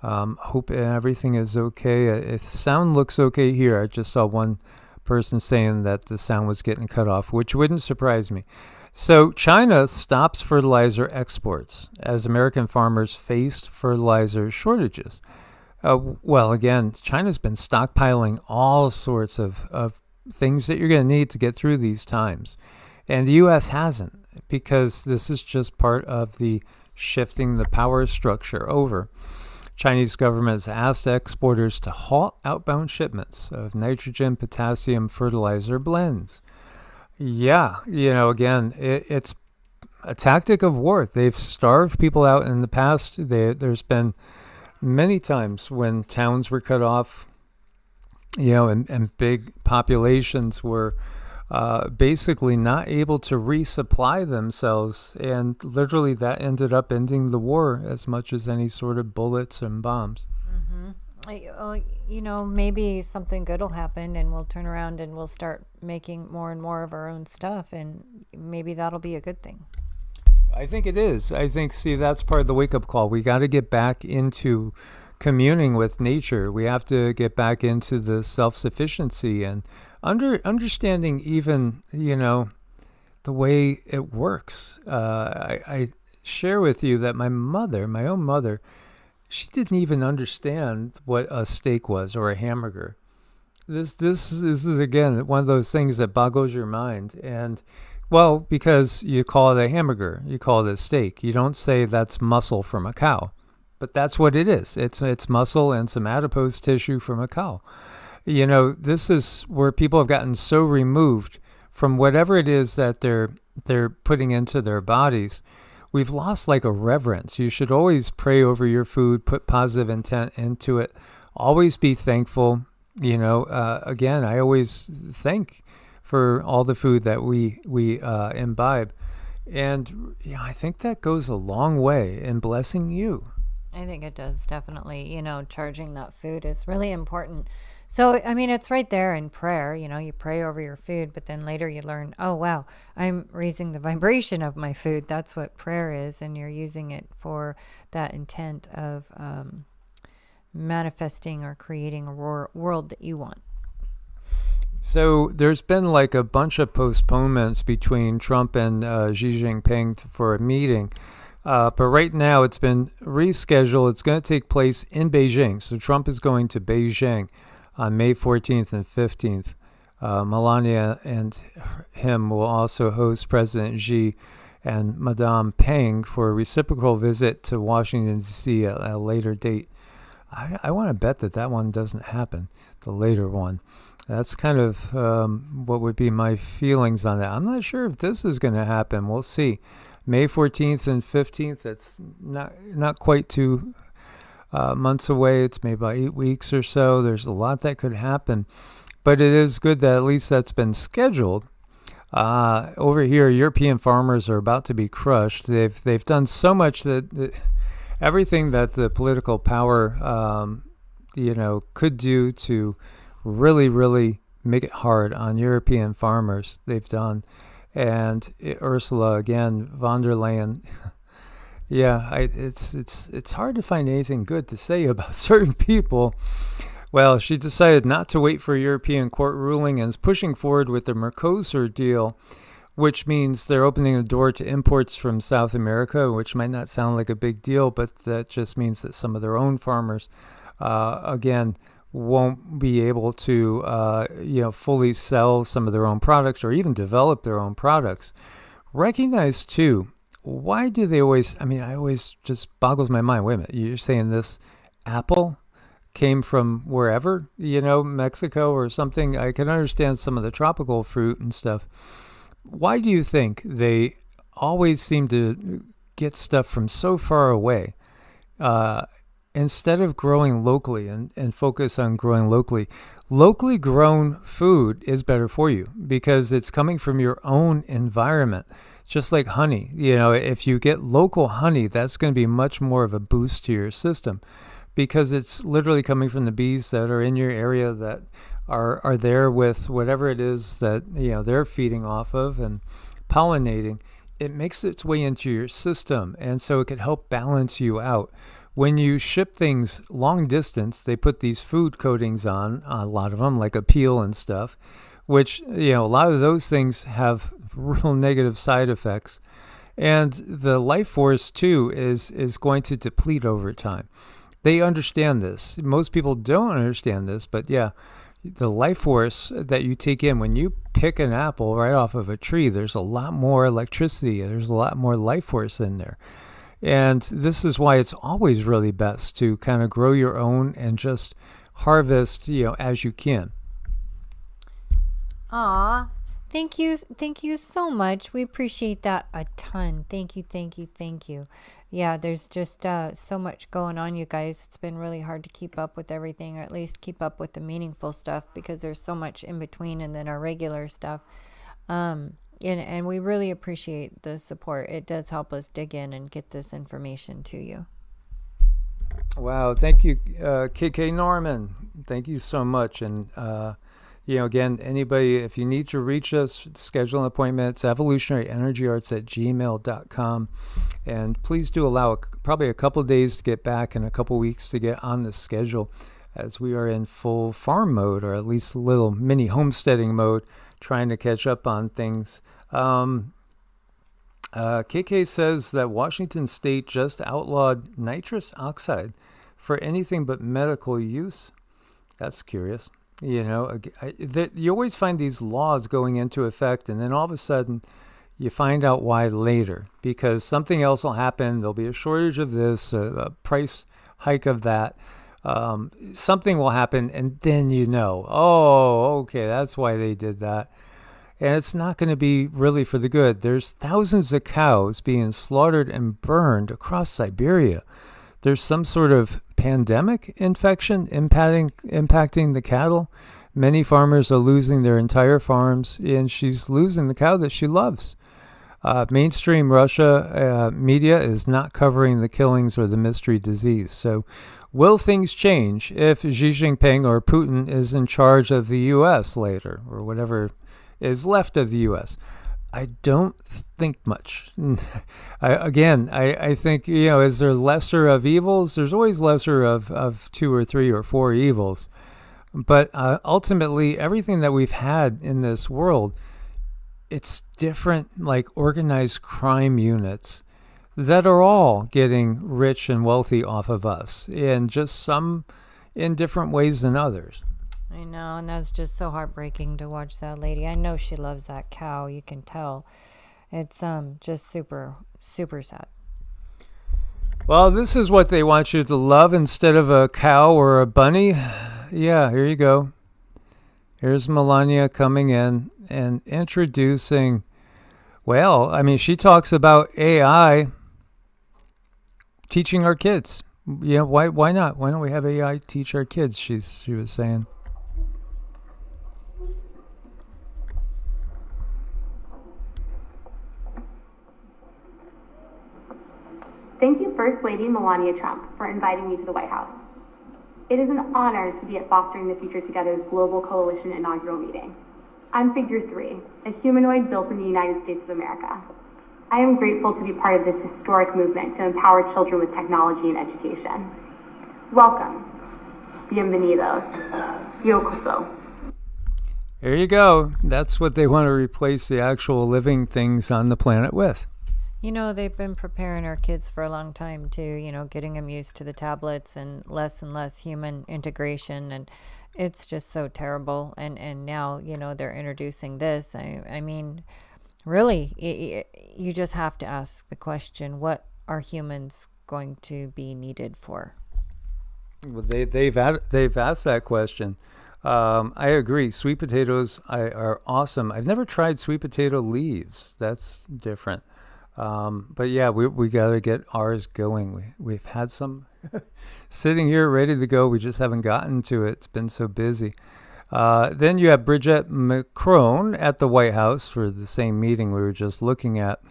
Hope everything is okay. If sound looks okay here, I just saw one person saying that the sound was getting cut off, which wouldn't surprise me. So China stops fertilizer exports as American farmers faced fertilizer shortages. Well, again, China's been stockpiling all sorts of things that you're going to need to get through these times. And the U.S. hasn't, because this is just part of the shifting the power structure over. Chinese government has asked exporters to halt outbound shipments of nitrogen, potassium fertilizer blends. Yeah, again, it's a tactic of war. They've starved people out in the past. There's been many times when towns were cut off, and big populations were basically not able to resupply themselves, and literally that ended up ending the war as much as any sort of bullets and bombs. Maybe something good will happen, and we'll turn around and we'll start making more and more of our own stuff, and maybe that'll be a good thing. I think it is. That's part of the wake-up call. We got to get back into communing with nature. We have to get back into the self-sufficiency and understanding even, the way it works. I share with you that my own mother, she didn't even understand what a steak was or a hamburger. This is again one of those things that boggles your mind. And well, because you call it a hamburger, you call it a steak. You don't say that's muscle from a cow, but that's what it is. It's muscle and some adipose tissue from a cow. This is where people have gotten so removed from whatever it is that they're putting into their bodies, we've lost like a reverence. You should always pray over your food, put positive intent into it, always be thankful. Again, I always thank for all the food that we imbibe. And I think that goes a long way in blessing you. I think it does, definitely. Charging that food is really important. So, I mean, it's right there in prayer. You pray over your food, but then later you learn, oh, wow, I'm raising the vibration of my food. That's what prayer is. And you're using it for that intent of manifesting or creating a world that you want. So there's been like a bunch of postponements between Trump and Xi Jinping for a meeting. But right now it's been rescheduled. It's going to take place in Beijing. So Trump is going to Beijing on May 14th and 15th. Melania and him will also host President Xi and Madame Peng for a reciprocal visit to Washington, D.C. at a later date. I want to bet that one doesn't happen, the later one. That's kind of what would be my feelings on that. I'm not sure if this is going to happen. We'll see. May 14th and 15th, that's not quite 2 months away. It's maybe about 8 weeks or so. There's a lot that could happen. But it is good that at least that's been scheduled. Over here, European farmers are about to be crushed. They've done so much that everything that the political power could do to really, really make it hard on European farmers, they've done. And Ursula, again, von der Leyen, it's hard to find anything good to say about certain people. Well, she decided not to wait for a European court ruling and is pushing forward with the Mercosur deal, which means they're opening the door to imports from South America, which might not sound like a big deal, but that just means that some of their own farmers, again, won't be able to, fully sell some of their own products or even develop their own products. Recognize, too, why do they always, I always just boggles my mind. Wait a minute, you're saying this apple came from wherever, Mexico or something? I can understand some of the tropical fruit and stuff. Why do you think they always seem to get stuff from so far away? Instead of growing locally and focus on growing locally grown food is better for you because it's coming from your own environment. Just like honey, if you get local honey, that's going to be much more of a boost to your system because it's literally coming from the bees that are in your area that are there with whatever it is that, they're feeding off of and pollinating. It makes its way into your system, and so it could help balance you out. When you ship things long distance, they put these food coatings on, a lot of them, like a peel and stuff, which, a lot of those things have real negative side effects. And the life force, too, is going to deplete over time. They understand this. Most people don't understand this, but yeah, the life force that you take in when you pick an apple right off of a tree, there's a lot more electricity. There's a lot more life force in there. And this is why it's always really best to kind of grow your own and just harvest, as you can. Aw, thank you so much. We appreciate that a ton. Thank you. Yeah, there's just so much going on, you guys. It's been really hard to keep up with everything, or at least keep up with the meaningful stuff because there's so much in between and then our regular stuff. And we really appreciate the support. It does help us dig in and get this information to you. Wow. Thank you, KK Norman. Thank you so much. And, again, anybody, if you need to reach us, schedule an appointment. It's evolutionaryenergyarts@gmail.com. And please do allow probably a couple of days to get back and a couple weeks to get on the schedule as we are in full farm mode, or at least a little mini homesteading mode, trying to catch up on things. KK says that Washington State just outlawed nitrous oxide for anything but medical use. That's curious. You always find these laws going into effect, and then all of a sudden you find out why later, because something else will happen. There'll be a shortage of this, a price hike of that. Something will happen, and then oh, okay, that's why they did that. And it's not going to be really for the good. There's thousands of cows being slaughtered and burned across Siberia. There's some sort of pandemic infection impacting the cattle. Many farmers are losing their entire farms, and she's losing the cow that she loves. Mainstream Russia media is not covering the killings or the mystery disease. So will things change if Xi Jinping or Putin is in charge of the U.S. later, or whatever is left of the U.S.? I don't think much. I think, is there lesser of evils? There's always lesser of 2 or 3 or 4 evils. But ultimately, everything that we've had in this world, it's different, like organized crime units that are all getting rich and wealthy off of us, and just some in different ways than others. I know, and that's just so heartbreaking to watch that lady. I know she loves that cow. You can tell. It's just super, super sad. Well, this is what they want you to love instead of a cow or a bunny. Yeah, here you go. Here's Melania coming in and introducing, well, I mean, she talks about AI teaching our kids. Why not? Why don't we have AI teach our kids? She was saying. Thank you, First Lady Melania Trump, for inviting me to the White House. It is an honor to be at Fostering the Future Together's Global Coalition inaugural meeting. I'm Figure 3, a humanoid built in the United States of America. I am grateful to be part of this historic movement to empower children with technology and education. Welcome. Bienvenidos. Yokoso. There you go. That's what they want to replace the actual living things on the planet with. They've been preparing our kids for a long time too, getting them used to the tablets and less human integration. And it's just so terrible. And now, they're introducing this. I mean, really, you just have to ask the question, what are humans going to be needed for? Well, they've asked that question. I agree. Sweet potatoes are awesome. I've never tried sweet potato leaves. That's different. But yeah, we got to get ours going. We've had some sitting here ready to go. We just haven't gotten to it. It's been so busy. Then you have Brigitte Macron at the White House for the same meeting we were just looking at.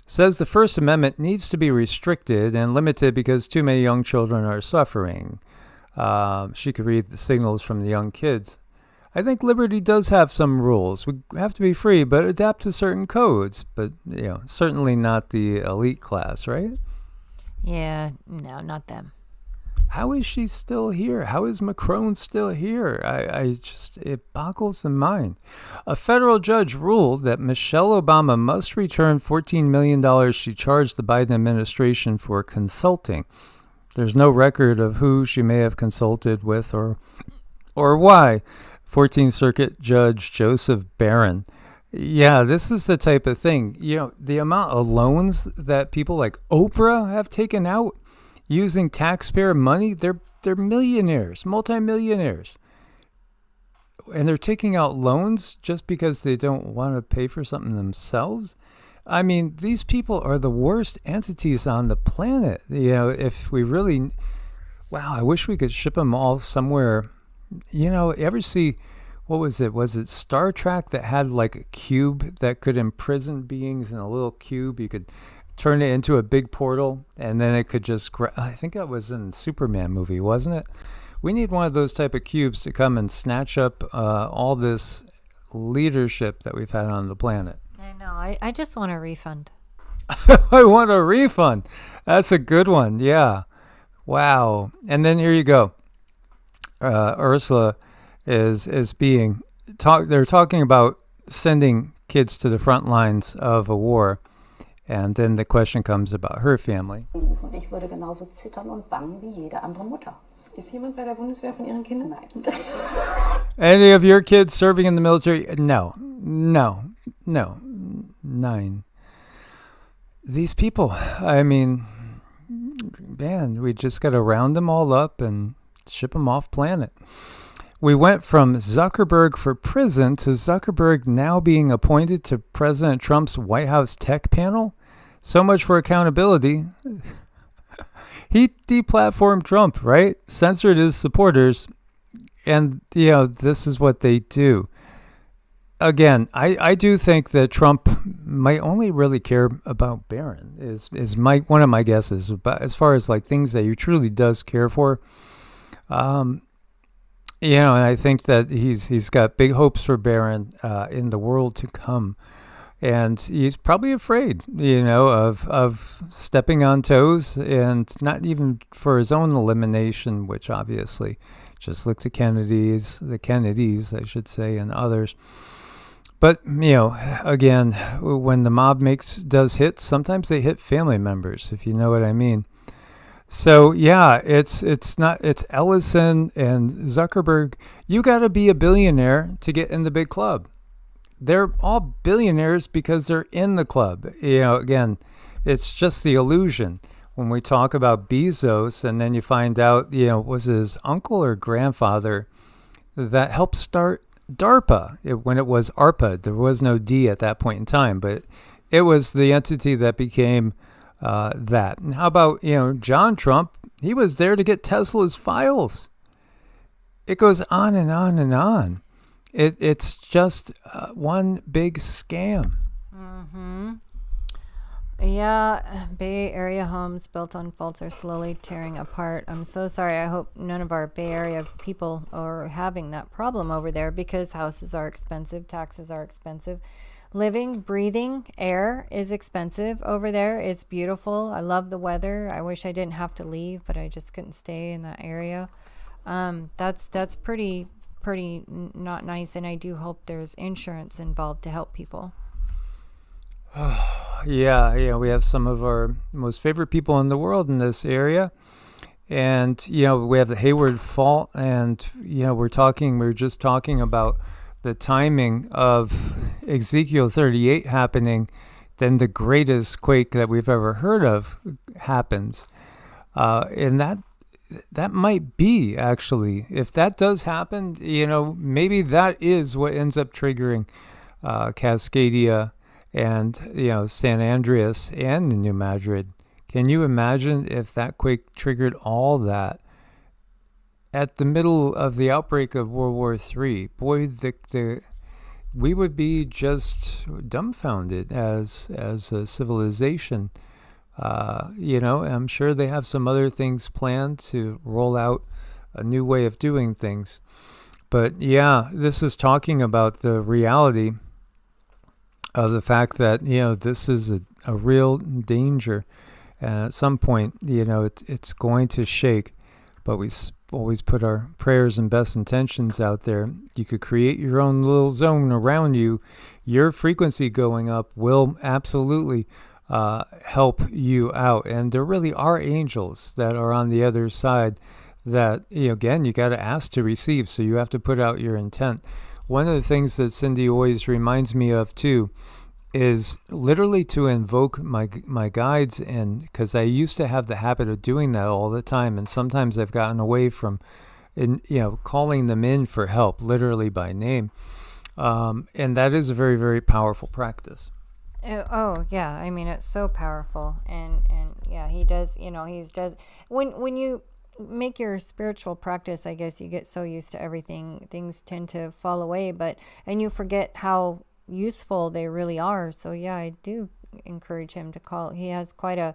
Says the First Amendment needs to be restricted and limited because too many young children are suffering. She could read the signals from the young kids. I think liberty does have some rules. We have to be free, but adapt to certain codes. But, certainly not the elite class, right? Yeah, no, not them. How is she still here? How is Macron still here? It boggles the mind. A federal judge ruled that Michelle Obama must return $14 million she charged the Biden administration for consulting. There's no record of who she may have consulted with or why. 14th Circuit Judge Joseph Barron. Yeah, this is the type of thing. The amount of loans that people like Oprah have taken out using taxpayer money, they're millionaires, multimillionaires. And they're taking out loans just because they don't want to pay for something themselves. I mean, these people are the worst entities on the planet. If we really, wow, I wish we could ship them all somewhere. Ever see, what was it? Was it Star Trek that had like a cube that could imprison beings in a little cube? You could turn it into a big portal and then it could just, I think that was in the Superman movie, wasn't it? We need one of those type of cubes to come and snatch up all this leadership that we've had on the planet. I know. I just want a refund. I want a refund. That's a good one. Yeah. Wow. And then here you go. Ursula is being they're talking about sending kids to the front lines of a war, and then the question comes about her family. Ich würde genauso zittern und bangen wie jede andere Mutter. Ist jemand bei der Bundeswehr von Ihren Kindern? Nein. Any of your kids serving in the military? No. 9. These people, I mean, man, we just got to round them all up and ship them off planet. we went from Zuckerberg for prison to Zuckerberg now being appointed to President Trump's White House tech panel. So much for accountability. He deplatformed Trump, right? Censored his supporters. And, this is what they do. Again, I do think that Trump might only really care about Barron, is one of my guesses. But as far as like things that he truly does care for, and I think that he's got big hopes for Barron in the world to come. And he's probably afraid, of stepping on toes, and not even for his own elimination, which obviously just look to the Kennedys, I should say, and others. But, again, when the mob does hits, sometimes they hit family members, if you know what I mean. So, yeah, it's Ellison and Zuckerberg. You got to be a billionaire to get in the big club. They're all billionaires because they're in the club. Again, it's just the illusion. When we talk about Bezos, and then you find out, was his uncle or grandfather that helped start DARPA when it was ARPA. There was no D at that point in time, but it was the entity that became that. And how about, John Trump? He was there to get Tesla's files. It goes on and on and on. It's just one big scam. Mm-hmm. Yeah, Bay Area homes built on faults are slowly tearing apart. I'm so sorry. I hope none of our Bay Area people are having that problem over there, because houses are expensive, taxes are expensive. Living, breathing air is expensive over there. It's beautiful. I love the weather. I wish I didn't have to leave, but I just couldn't stay in that area. That's pretty not nice, and I do hope there's insurance involved to help people. Yeah, we have some of our most favorite people in the world in this area. And, we have the Hayward Fault, and, we're just talking about the timing of Ezekiel 38 happening. Then the greatest quake that we've ever heard of happens. And that might be, actually, if that does happen, maybe that is what ends up triggering Cascadia and, San Andreas and New Madrid. Can you imagine if that quake triggered all that at the middle of the outbreak of World War III? Boy, we would be just dumbfounded as a civilization. I'm sure they have some other things planned to roll out a new way of doing things. But yeah, this is talking about the reality of the fact that, this is a real danger. And at some point, it's going to shake. But we always put our prayers and best intentions out there. You could create your own little zone around you. Your frequency going up will absolutely help you out. And there really are angels that are on the other side that, again, you got to ask to receive. So you have to put out your intent. One of the things that Cindy always reminds me of too is literally to invoke my guides, and because I used to have the habit of doing that all the time, and sometimes I've gotten away from calling them in for help, literally by name. And that is a very, very powerful practice. Oh yeah, I mean, it's so powerful, and yeah, he does. When you make your spiritual practice, I guess you get so used to everything, things tend to fall away, and you forget how useful they really are. So yeah, I do encourage him to call. He has quite a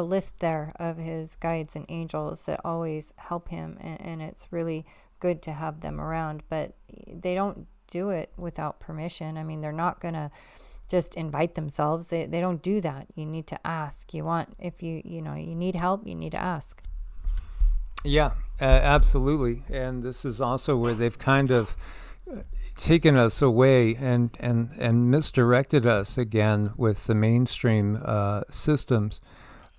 list there of his guides and angels that always help him, and it's really good to have them around. But they don't do it without permission. I mean, they're not gonna just invite themselves. They don't do that. You need to ask. If you need help, you need to ask. Yeah, absolutely. And this is also where they've kind of taken us away and misdirected us again with the mainstream systems.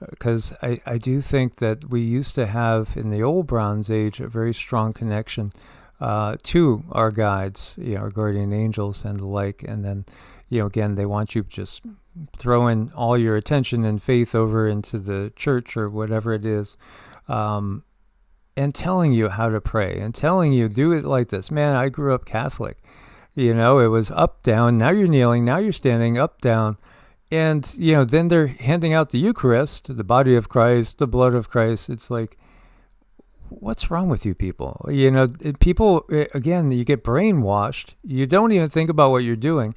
Because I do think that we used to have, in the old Bronze Age, a very strong connection to our guides, our guardian angels and the like. And then, again, they want you just throwing all your attention and faith over into the church or whatever it is. and telling you how to pray and telling you, do it like this. Man, I grew up Catholic. It was up, down. Now you're kneeling. Now you're standing, up, down. And, then they're handing out the Eucharist, the body of Christ, the blood of Christ. It's like, what's wrong with you people? People, again, you get brainwashed. You don't even think about what you're doing.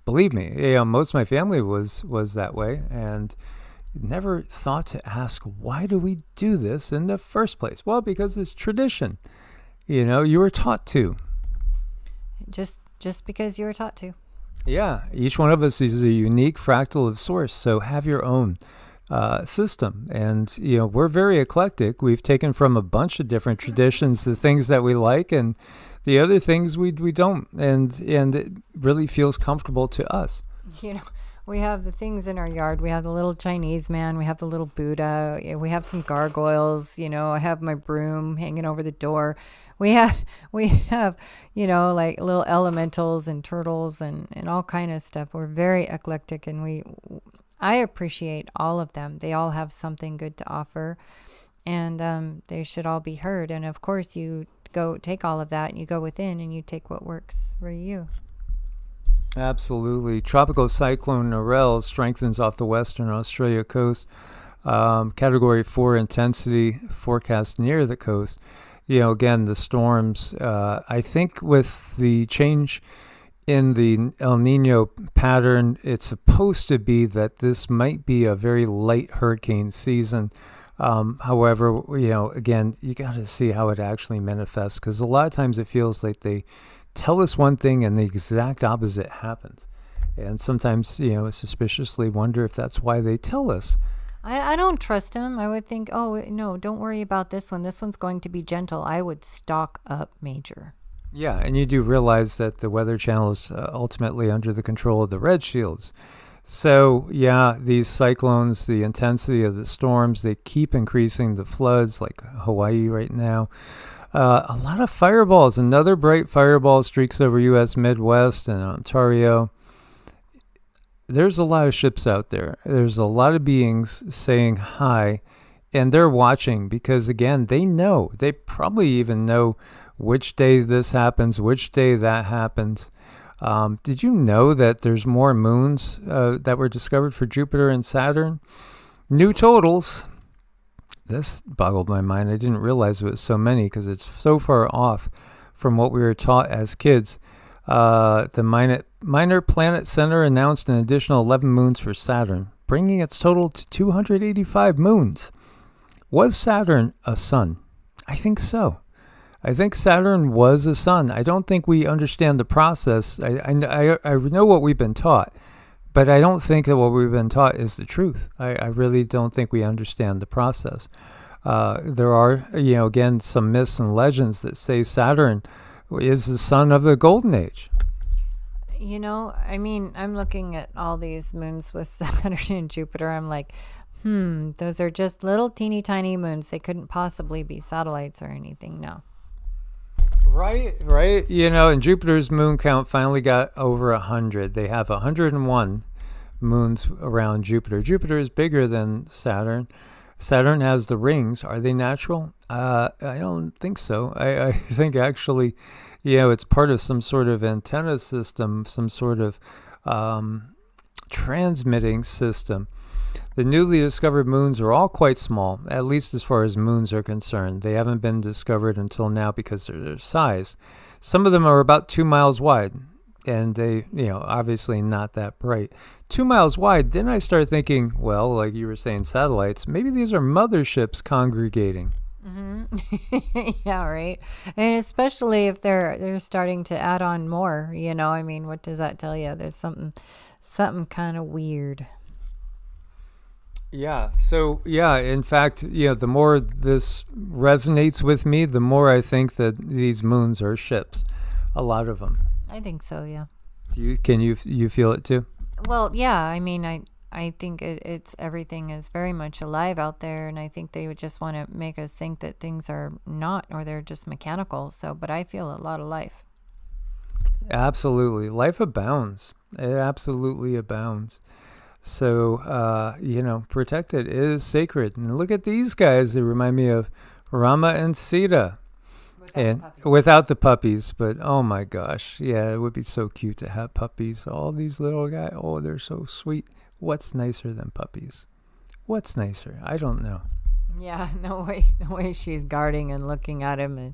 Believe me, most of my family was that way. And never thought to ask, why do we do this in the first place? Well, because it's tradition. You were taught to. Just because you were taught to. Yeah, each one of us is a unique fractal of source, so have your own system. And, we're very eclectic. We've taken from a bunch of different traditions the things that we like and the other things we don't. And it really feels comfortable to us. We have the things in our yard. We have the little Chinese man. We have the little Buddha. We have some gargoyles. I have my broom hanging over the door. We have, like little elementals and turtles and all kind of stuff. We're very eclectic, and I appreciate all of them. They all have something good to offer, and they should all be heard. And of course, you go take all of that and you go within and you take what works for you. Absolutely. Tropical cyclone Narelle strengthens off the western Australia coast. Category 4 intensity forecast near the coast. Again, the storms, I think with the change in the El Nino pattern, it's supposed to be that this might be a very late hurricane season. However, again, you got to see how it actually manifests, because a lot of times it feels like they tell us one thing and the exact opposite happens. And sometimes, suspiciously wonder if that's why they tell us. I don't trust him. I would think, oh, no, don't worry about this one. This one's going to be gentle. I would stock up major. Yeah, and you do realize that the Weather Channel is ultimately under the control of the Red Shields. So, yeah, these cyclones, the intensity of the storms, they keep increasing the floods, like Hawaii right now. A lot of fireballs. Another bright fireball streaks over U.S. Midwest and Ontario. There's a lot of ships out there. There's a lot of beings saying hi, and they're watching because, again, they know. They probably even know which day this happens, which day that happens. Did you know that there's more moons that were discovered for Jupiter and Saturn? New totals. This boggled my mind. I didn't realize it was so many because it's so far off from what we were taught as kids. The Minor Planet Center announced an additional 11 moons for Saturn, bringing its total to 285 moons. Was Saturn a sun? I think so. I think Saturn was a sun. I don't think we understand the process. I know what we've been taught, but I don't think that what we've been taught is the truth. I really don't think we understand the process. There are, again, some myths and legends that say Saturn is the son of the Golden Age. I'm looking at all these moons with Saturn and Jupiter. I'm like, those are just little teeny tiny moons. They couldn't possibly be satellites or anything. No. Right. And Jupiter's moon count finally got over 100. They have 101 moons around Jupiter. Jupiter is bigger than Saturn. Saturn has the rings. Are they natural? I don't think so. I think actually, it's part of some sort of antenna system, some sort of transmitting system. The newly discovered moons are all quite small, at least as far as moons are concerned. They haven't been discovered until now because of their size. Some of them are about 2 miles wide, and they, obviously not that bright. 2 miles wide, then I start thinking, well, like you were saying, satellites, maybe these are motherships congregating. Mm-hmm. Yeah, right. And especially if they're starting to add on more, what does that tell you? There's something kind of weird. Yeah. So, in fact, the more this resonates with me, the more I think that these moons are ships. A lot of them. I think so, yeah. Can you feel it too? Well, yeah. I think it's everything is very much alive out there, and I think they would just want to make us think that things are not, or they're just mechanical. So, but I feel a lot of life. Absolutely. Life abounds. It absolutely abounds. So, protect it. It is sacred. And look at these guys. They remind me of Rama and Sita. And without the puppies, but oh my gosh, yeah, it would be so cute to have puppies. All these little guys, oh, they're so sweet. What's nicer than puppies? What's nicer? I don't know. Yeah, no way she's guarding and looking at him, and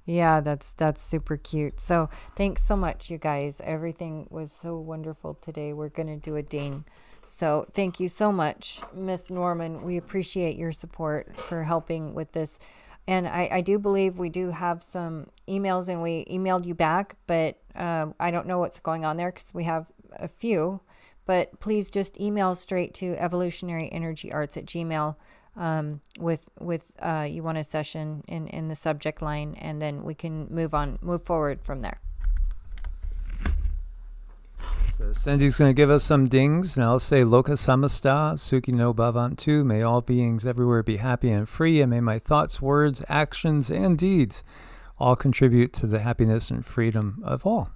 yeah, that's super cute. So thanks so much, you guys. Everything was so wonderful today. We're gonna do a ding. So thank you so much, Miss Norman. We appreciate your support for helping with this. And I do believe we do have some emails, and we emailed you back, but I don't know what's going on there because we have a few. But please just email straight to evolutionaryenergyarts@gmail.com with you want a session in the subject line, and then we can move forward from there. So Cindy's going to give us some dings, and I'll say Loka Samasta, Suki no Bhavantu. May all beings everywhere be happy and free, and may my thoughts, words, actions, and deeds all contribute to the happiness and freedom of all.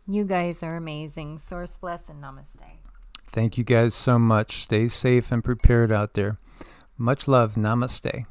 You guys are amazing. Source bless and namaste. Thank you guys so much. Stay safe and prepared out there. Much love. Namaste.